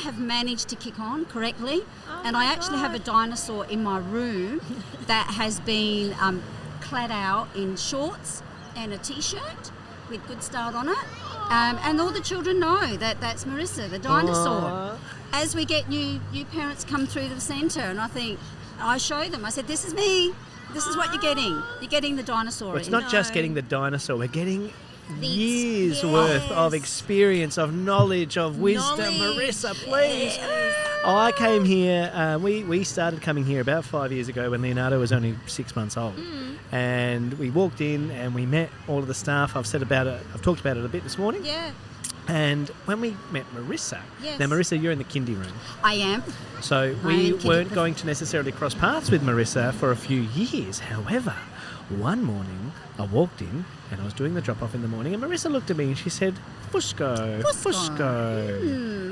[SPEAKER 10] have managed to kick on correctly, and I actually have a dinosaur in my room that has been clad out in shorts and a t-shirt with Good Start on it. And all the children know that that's Marisa, the dinosaur.
[SPEAKER 2] Aww.
[SPEAKER 10] As we get new parents come through the centre, and I show them, I said, this is me. This is what you're getting. You're getting the dinosaur.
[SPEAKER 2] Well, it's not just getting the dinosaur, we're getting years
[SPEAKER 1] yes.
[SPEAKER 2] worth of experience, of knowledge, of wisdom.
[SPEAKER 1] Knowledge.
[SPEAKER 2] Marisa, please. I came here, we started coming here about 5 years ago when Leonardo was only 6 months old. And we walked in and we met all of the staff. I've talked about it a bit this morning.
[SPEAKER 1] Yeah.
[SPEAKER 2] And when we met Marisa,
[SPEAKER 1] Yes.
[SPEAKER 2] now Marisa, you're in the kindy room.
[SPEAKER 10] I am.
[SPEAKER 2] So
[SPEAKER 10] I
[SPEAKER 2] we
[SPEAKER 10] am kindy.
[SPEAKER 2] weren't going to necessarily cross paths with Marisa for a few years. However, one morning I walked in and I was doing the drop-off in the morning and Marisa looked at me and she said, Fusco.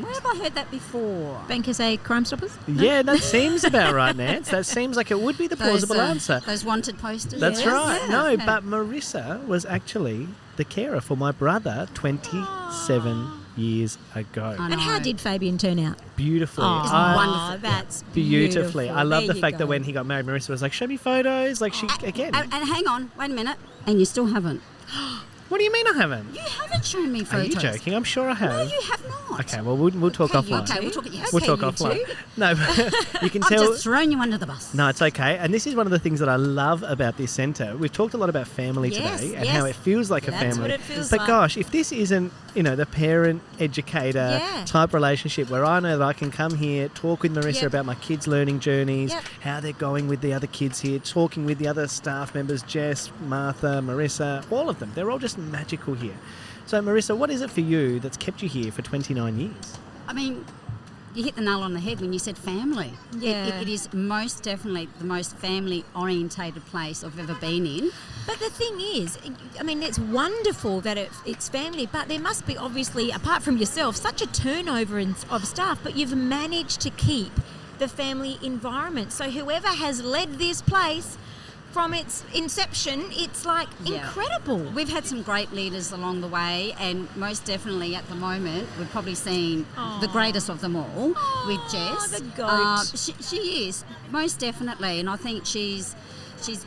[SPEAKER 10] Where have I heard that before?
[SPEAKER 1] Bankers say Crime Stoppers?
[SPEAKER 2] Yeah, that seems about right, Nance. That seems like it would be the plausible answer.
[SPEAKER 10] Those wanted posters.
[SPEAKER 2] That's
[SPEAKER 10] yes.
[SPEAKER 2] right.
[SPEAKER 10] Yeah.
[SPEAKER 2] No,
[SPEAKER 10] Okay.
[SPEAKER 2] but Marisa was actually the carer for my brother 27 years ago.
[SPEAKER 10] I
[SPEAKER 1] And how
[SPEAKER 10] know.
[SPEAKER 1] did Fabian turn out?
[SPEAKER 2] Beautifully.
[SPEAKER 10] wonderful.
[SPEAKER 1] That's
[SPEAKER 2] Beautifully.
[SPEAKER 1] beautiful.
[SPEAKER 2] I love
[SPEAKER 1] There
[SPEAKER 2] the
[SPEAKER 1] you
[SPEAKER 2] fact that
[SPEAKER 1] go.
[SPEAKER 2] when he got married, Marisa was like, show me photos. Like, she, again.
[SPEAKER 10] And hang on, wait a minute. And you still haven't.
[SPEAKER 2] What do you mean I haven't?
[SPEAKER 10] You haven't shown me
[SPEAKER 2] Are
[SPEAKER 10] photos.
[SPEAKER 2] you joking? I'm sure I have.
[SPEAKER 10] No, you have not.
[SPEAKER 2] Okay, well, we'll talk
[SPEAKER 1] Okay, you
[SPEAKER 2] offline.
[SPEAKER 1] two.
[SPEAKER 10] Okay, we'll talk. Yes.
[SPEAKER 2] We'll
[SPEAKER 1] Okay,
[SPEAKER 2] talk
[SPEAKER 1] you
[SPEAKER 2] offline.
[SPEAKER 1] two.
[SPEAKER 2] No, you can
[SPEAKER 10] I've
[SPEAKER 2] tell.
[SPEAKER 10] just thrown you under the bus.
[SPEAKER 2] No, it's okay. And this is one of the things that I love about this centre. We've talked a lot about family
[SPEAKER 1] Yes,
[SPEAKER 2] today and
[SPEAKER 1] yes.
[SPEAKER 2] how it feels like a
[SPEAKER 1] That's
[SPEAKER 2] family.
[SPEAKER 1] what it feels
[SPEAKER 2] but
[SPEAKER 1] like.
[SPEAKER 2] gosh, if this isn't, the parent-educator
[SPEAKER 1] Yeah.
[SPEAKER 2] type relationship where I know that I can come here, talk with Marisa
[SPEAKER 1] Yep.
[SPEAKER 2] about my kids' learning journeys,
[SPEAKER 1] Yep.
[SPEAKER 2] how they're going with the other kids here, talking with the other staff members, Jess, Martha, Marisa, all of them. They're all just magical here. So, Marisa, what is it for you that's kept you here for 29 years?
[SPEAKER 10] I mean, you hit the nail on the head when you said family.
[SPEAKER 1] Yeah.
[SPEAKER 10] It is most definitely the most family-orientated place I've ever been in.
[SPEAKER 1] But the thing is, I mean, it's wonderful that it's family, but there must be, obviously, apart from yourself, such a turnover of staff, but you've managed to keep the family environment. So whoever has led this place from its inception, it's like
[SPEAKER 10] Yeah.
[SPEAKER 1] incredible.
[SPEAKER 10] We've had some great leaders along the way, and most definitely at the moment, we've probably seen the greatest of them all with Jess.
[SPEAKER 1] the goat.
[SPEAKER 10] She is, most definitely, and I think she's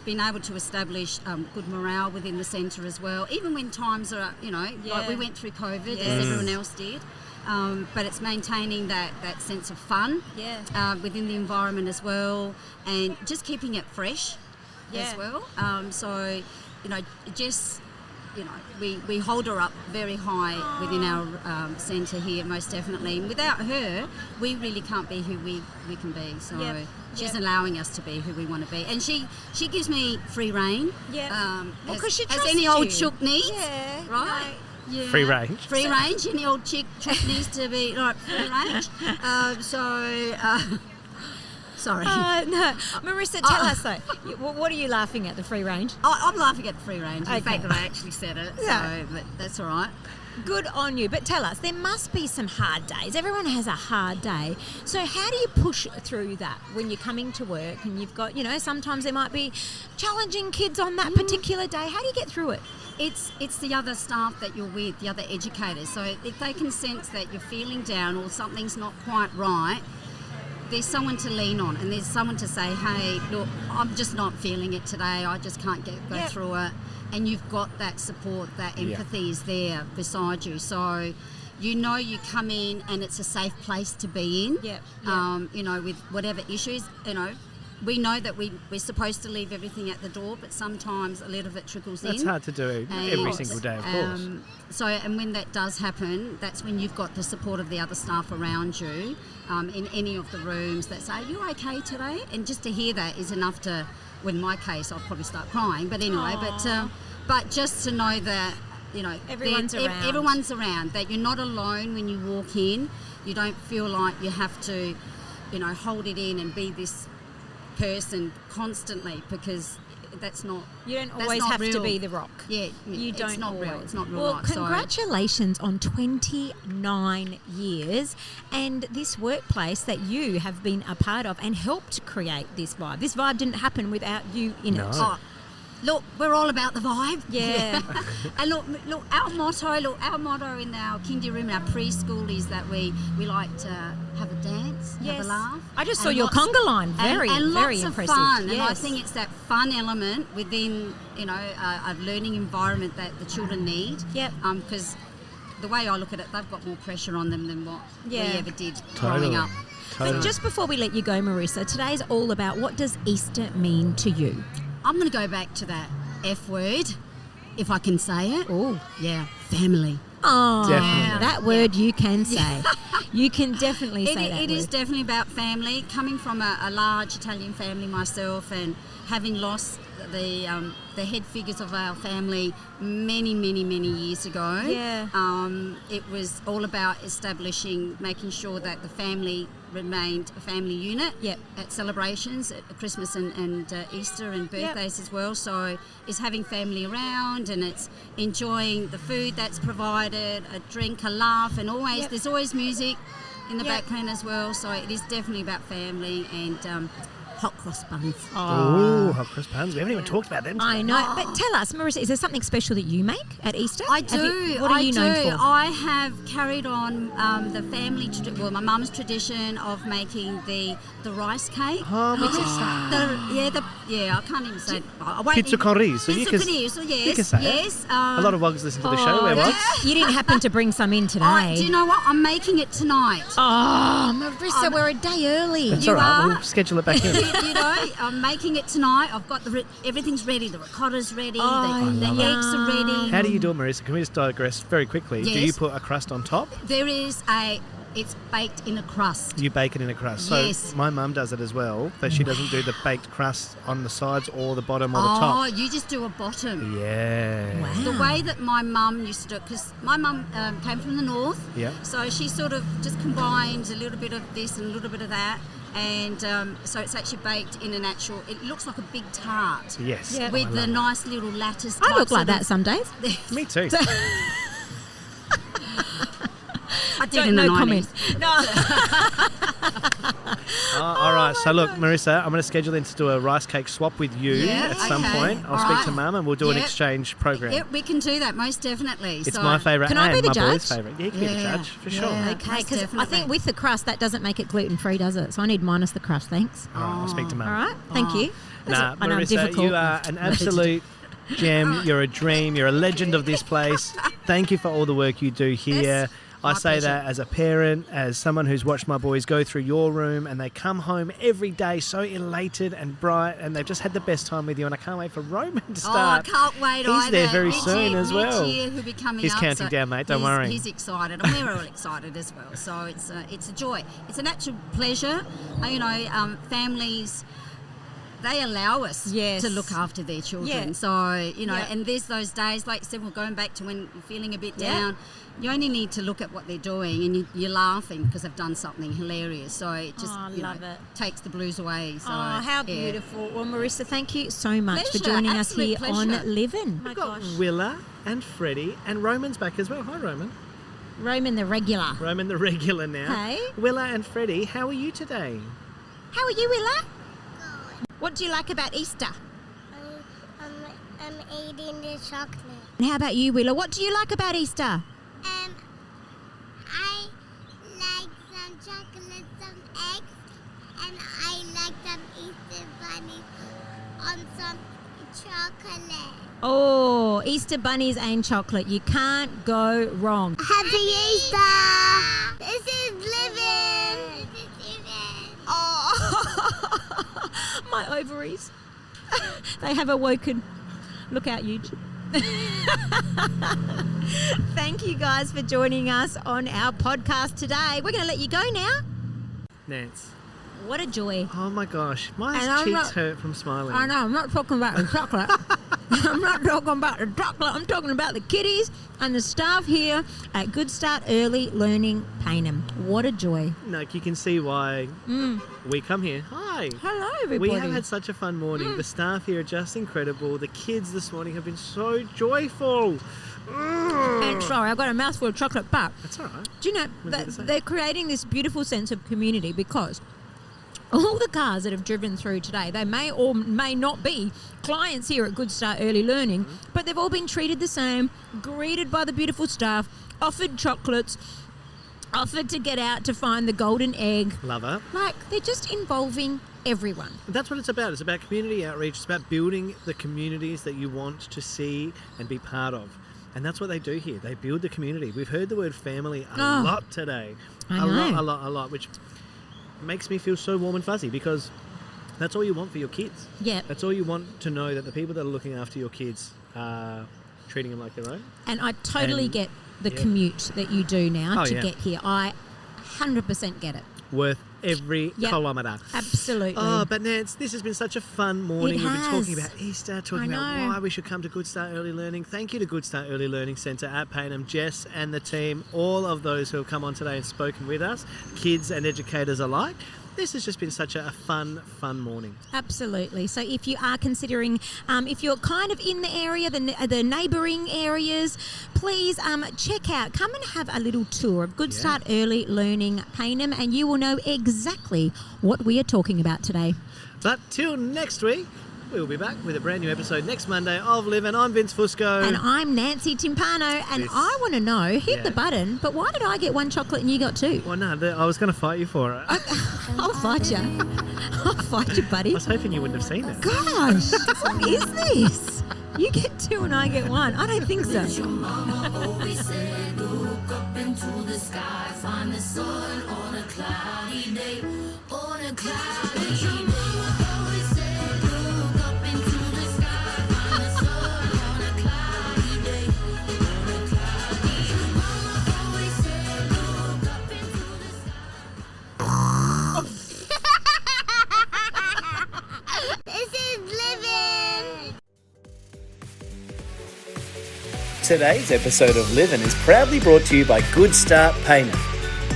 [SPEAKER 10] been able to establish good morale within the centre as well, even when times are, like we went through COVID,
[SPEAKER 1] Yes.
[SPEAKER 10] as everyone else did. But it's maintaining that sense of fun within the environment as well, and just keeping it fresh as well. So, Jess, we hold her up very high within our centre here, most definitely. And without her, we really can't be who we can be. So she's allowing us to be who we want to be. And she gives me free reign.
[SPEAKER 1] Well,
[SPEAKER 10] As,
[SPEAKER 1] 'cause she
[SPEAKER 10] as
[SPEAKER 1] trusts
[SPEAKER 10] any old
[SPEAKER 1] you.
[SPEAKER 10] chook needs.
[SPEAKER 1] Yeah,
[SPEAKER 10] Right? Yeah.
[SPEAKER 2] Free range.
[SPEAKER 10] Free range. Any old chook needs to be like free range. Sorry.
[SPEAKER 1] No, Marisa, tell us though. What are you laughing at? The free range?
[SPEAKER 10] I'm laughing at the free range.
[SPEAKER 1] Okay.
[SPEAKER 10] The fact that I actually said it.
[SPEAKER 1] Yeah.
[SPEAKER 10] So, but that's all right.
[SPEAKER 1] Good on you. But tell us, there must be some hard days. Everyone has a hard day. So how do you push through that when you're coming to work and you've got, sometimes there might be challenging kids on that particular day. How do you get through it?
[SPEAKER 10] It's the other staff that you're with, the other educators. So if they can sense that you're feeling down or something's not quite right, there's someone to lean on, and there's someone to say, hey, look, I'm just not feeling it today. I just can't go through it. And you've got that support, that empathy is there beside you. So you know you come in and it's a safe place to be in. You know, with whatever issues, you know, we know that we're supposed to leave everything at the door, but sometimes a little of it trickles in.
[SPEAKER 2] That's hard to do every single day, of course.
[SPEAKER 10] So, and when that does happen, that's when you've got the support of the other staff around you in any of the rooms that say, are you okay today? And just to hear that is enough to, well, in my case, I'll probably start crying. But anyway, but just to know that, you know,
[SPEAKER 1] Everyone's around.
[SPEAKER 10] Everyone's around, that you're not alone when you walk in. You don't feel like you have to, you know, hold it in and be this person constantly, because that's not.
[SPEAKER 1] You don't always have to be the rock.
[SPEAKER 10] Yeah,
[SPEAKER 1] you don't.
[SPEAKER 10] It's not
[SPEAKER 1] always.
[SPEAKER 10] real. It's not real.
[SPEAKER 1] Well,
[SPEAKER 10] life,
[SPEAKER 1] congratulations on 29 years and this workplace that you have been a part of and helped create this vibe. This vibe didn't happen without you in it.
[SPEAKER 10] Oh, look, we're all about the vibe.
[SPEAKER 1] Yeah.
[SPEAKER 10] And look, our motto in our kindy room, our preschool, is that we like to have a dance, have a laugh.
[SPEAKER 1] I just saw your conga line. Very
[SPEAKER 10] lots
[SPEAKER 1] impressive.
[SPEAKER 10] Of fun.
[SPEAKER 1] Yes.
[SPEAKER 10] And I think it's that fun element within, you know, a learning environment that the children need.
[SPEAKER 1] Yep.
[SPEAKER 10] Because the way I look at it, they've got more pressure on them than what we ever did
[SPEAKER 2] Totally.
[SPEAKER 10] growing up.
[SPEAKER 1] But just before we let you go, Marisa, today's all about what does Easter mean to you?
[SPEAKER 10] I'm going to go back to that F word, if I can say it.
[SPEAKER 1] Oh,
[SPEAKER 10] yeah, family.
[SPEAKER 1] Oh,
[SPEAKER 2] Definitely.
[SPEAKER 1] that word you can say. You can definitely say that
[SPEAKER 10] It
[SPEAKER 1] word.
[SPEAKER 10] is definitely about family. Coming from a large Italian family myself, and having lost the head figures of our family many years ago.
[SPEAKER 1] Yeah.
[SPEAKER 10] It was all about establishing, making sure that the family remained a family unit at celebrations, at Christmas and Easter and birthdays as well. So it's having family around, and it's enjoying the food that's provided, a drink, a laugh, and always there's always music in the background as well. So it is definitely about family and hot cross buns.
[SPEAKER 2] Oh, hot cross buns. We haven't even talked about them today.
[SPEAKER 1] I know. But tell us, Marisa, is there something special that you make at Easter?
[SPEAKER 10] I do.
[SPEAKER 1] What are you known for?
[SPEAKER 10] I have carried on the family, my mum's tradition of making the rice cake.
[SPEAKER 2] Oh,
[SPEAKER 10] which is I can't even say it.
[SPEAKER 2] Pizza con riso.
[SPEAKER 10] Pizza con riso, yes.
[SPEAKER 2] You can say
[SPEAKER 10] yes.
[SPEAKER 2] it. A lot of wogs listen to the show. Where wogs?
[SPEAKER 1] You didn't happen to bring some in today.
[SPEAKER 10] Do you know what? I'm making it tonight.
[SPEAKER 1] Oh, Marisa, we're a day early.
[SPEAKER 2] That's all right. We'll schedule it back in.
[SPEAKER 10] You know, I'm making it tonight. I've got everything's ready. The ricotta's ready.
[SPEAKER 1] Oh,
[SPEAKER 10] the eggs are ready.
[SPEAKER 2] How do you do it, Marisa? Can we just digress very quickly?
[SPEAKER 10] Yes.
[SPEAKER 2] Do you put a crust on top?
[SPEAKER 10] There is it's baked in a crust.
[SPEAKER 2] You bake it in a crust.
[SPEAKER 10] Yes.
[SPEAKER 2] So my mum does it as well, but she doesn't do the baked crust on the sides or the bottom or the top.
[SPEAKER 10] Oh, you just do a bottom.
[SPEAKER 2] Yeah.
[SPEAKER 1] Wow.
[SPEAKER 10] The way that my mum used to do it, because my mum came from the north, so she sort of just combines a little bit of this and a little bit of that, and so it's actually baked in an actual, it looks like a big tart.
[SPEAKER 2] Yes.
[SPEAKER 1] Yeah.
[SPEAKER 10] With the nice little lattice.
[SPEAKER 1] I look like that some days.
[SPEAKER 2] Me too.
[SPEAKER 10] I did in the 90s.
[SPEAKER 1] No.
[SPEAKER 2] All right. So look, Marisa, I'm going to schedule in to do a rice cake swap with you at some point. I'll speak to Mum and we'll do an exchange program.
[SPEAKER 10] Yep, we can do that, most definitely.
[SPEAKER 2] It's my favourite
[SPEAKER 1] Can I be
[SPEAKER 2] and
[SPEAKER 1] the
[SPEAKER 2] my
[SPEAKER 1] judge?
[SPEAKER 2] boys' favourite. Yeah, you can be the judge, for sure.
[SPEAKER 1] Okay, because I think with the crust, that doesn't make it gluten-free, does it? So I need minus the crust, thanks.
[SPEAKER 2] All right, I'll speak to Mum.
[SPEAKER 1] All right, thank you.
[SPEAKER 2] Nah,
[SPEAKER 1] I know I'm
[SPEAKER 2] Marisa,
[SPEAKER 1] difficult.
[SPEAKER 2] you are an absolute gem. You're a dream. You're a legend of this place. Thank you for all the work you do here.
[SPEAKER 10] Yes.
[SPEAKER 2] I
[SPEAKER 10] My
[SPEAKER 2] say
[SPEAKER 10] pleasure.
[SPEAKER 2] that as a parent, as someone who's watched my boys go through your room, and they come home every day so elated and bright, and they've just had the best time with you, and I can't wait for Roman to start.
[SPEAKER 10] Oh, I can't wait
[SPEAKER 2] He's there very
[SPEAKER 10] Richie,
[SPEAKER 2] soon as well.
[SPEAKER 10] Richie, who'll be coming
[SPEAKER 2] He's
[SPEAKER 10] up,
[SPEAKER 2] counting down, mate, don't worry.
[SPEAKER 10] He's excited, and we're all excited as well. So it's a joy. It's an actual pleasure. Families, they allow us to look after their children.
[SPEAKER 1] Yeah.
[SPEAKER 10] So,
[SPEAKER 1] Yeah.
[SPEAKER 10] and there's those days, like I said, we're going back to when you're feeling a bit down. You only need to look at what they're doing, and you're laughing because they've done something hilarious. So it just
[SPEAKER 1] love it.
[SPEAKER 10] takes the blues away. So,
[SPEAKER 1] Oh, how beautiful. Well, Marisa, thank you so much for
[SPEAKER 10] Pleasure,
[SPEAKER 1] joining us
[SPEAKER 10] absolute
[SPEAKER 1] here
[SPEAKER 10] pleasure.
[SPEAKER 1] on Livin'.
[SPEAKER 2] We've got Willa and Freddie, and Roman's back as well. Hi, Roman.
[SPEAKER 1] Roman the regular.
[SPEAKER 2] Roman the regular now.
[SPEAKER 1] Hey.
[SPEAKER 2] Willa and Freddie, how are you today?
[SPEAKER 1] How are you, Willa? What do you like about Easter?
[SPEAKER 6] I'm eating the chocolate.
[SPEAKER 1] And how about you, Willa? What do you like about Easter?
[SPEAKER 6] I like some chocolate, some eggs, some chocolate.
[SPEAKER 1] Oh, Easter bunnies and chocolate. You can't go wrong.
[SPEAKER 6] Happy Easter! This is Living!
[SPEAKER 1] Oh, my ovaries. They have awoken. Look out, Huge. Thank you guys for joining us on our podcast today. We're going to let you go now.
[SPEAKER 2] Nance.
[SPEAKER 1] What a joy.
[SPEAKER 2] Oh my gosh. My
[SPEAKER 1] And
[SPEAKER 2] cheeks hurt from smiling.
[SPEAKER 1] I know, I'm not talking about the chocolate. I'm not talking about the chocolate. I'm talking about the kiddies and the staff here at Good Start Early Learning Payneham. What a joy.
[SPEAKER 2] Like, you can see why we come here. Hi.
[SPEAKER 1] Hello, everybody.
[SPEAKER 2] We have had such a fun morning. The staff here are just incredible. The kids this morning have been so joyful.
[SPEAKER 1] And sorry, I've got a mouthful of chocolate, but
[SPEAKER 2] That's all right.
[SPEAKER 1] do you know that they're creating this beautiful sense of community because all the cars that have driven through today, they may or may not be clients here at Good Start Early Learning, but they've all been treated the same, greeted by the beautiful staff, offered chocolates, offered to get out to find the golden egg.
[SPEAKER 2] Love it.
[SPEAKER 1] Like, they're just involving everyone.
[SPEAKER 2] That's what it's about. It's about community outreach. It's about building the communities that you want to see and be part of. And that's what they do here. They build the community. We've heard the word family a lot today.
[SPEAKER 1] I
[SPEAKER 2] a
[SPEAKER 1] know.
[SPEAKER 2] lot, which makes me feel so warm and fuzzy because that's all you want for your kids.
[SPEAKER 1] Yeah.
[SPEAKER 2] That's all you want to know, that the people that are looking after your kids are treating them like their own.
[SPEAKER 1] And I totally get the commute that you do now to get here. I 100% get it.
[SPEAKER 2] Worth every kilometre.
[SPEAKER 1] Absolutely.
[SPEAKER 2] Oh, but Nance, this has been such a fun morning. We've been talking about Easter, talking about why we should come to Good Start Early Learning. Thank you to Good Start Early Learning Centre at Payneham, Jess and the team, all of those who have come on today and spoken with us, kids and educators alike. This has just been such a fun morning.
[SPEAKER 1] Absolutely. So if you are considering, if you're kind of in the area, the neighbouring areas, please check out, come and have a little tour of Good Start Early Learning Payneham, and you will know exactly what we are talking about today.
[SPEAKER 2] But till next week, we'll be back with a brand new episode next Monday of Living. I'm Vince Fusco.
[SPEAKER 1] And I'm Nancy Timpano, and I want to know, hit the button, but why did I get one chocolate and you got two?
[SPEAKER 2] Well, no, I was going to fight you for it.
[SPEAKER 1] I'll fight you. I'll fight you, buddy.
[SPEAKER 2] I was hoping you wouldn't have seen it.
[SPEAKER 1] Gosh, what is this? You get two and I get one. I don't think so.
[SPEAKER 4] Your mama always said, look up into the sky, find the sun on a cloudy day, on a cloudy day.
[SPEAKER 3] Today's episode of Livin' is proudly brought to you by Good Start Payneham.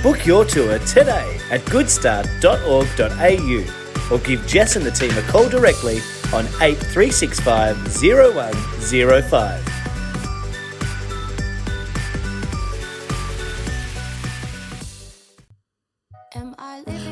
[SPEAKER 3] Book your tour today at goodstart.org.au or give Jess and the team a call directly on 8365 0105.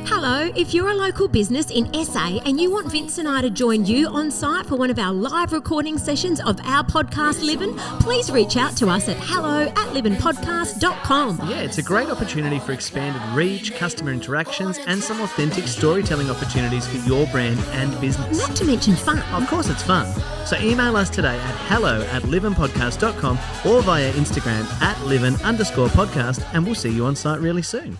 [SPEAKER 1] Hello, if you're a local business in SA and you want Vince and I to join you on site for one of our live recording sessions of our podcast Livin', please reach out to us at hello@livinpodcast.com.
[SPEAKER 2] Yeah, it's a great opportunity for expanded reach, customer interactions, and some authentic storytelling opportunities for your brand and business.
[SPEAKER 1] Not to mention fun.
[SPEAKER 2] Of course it's fun. So email us today at hello@livinpodcast.com or via Instagram @livin_podcast, and we'll see you on site really soon.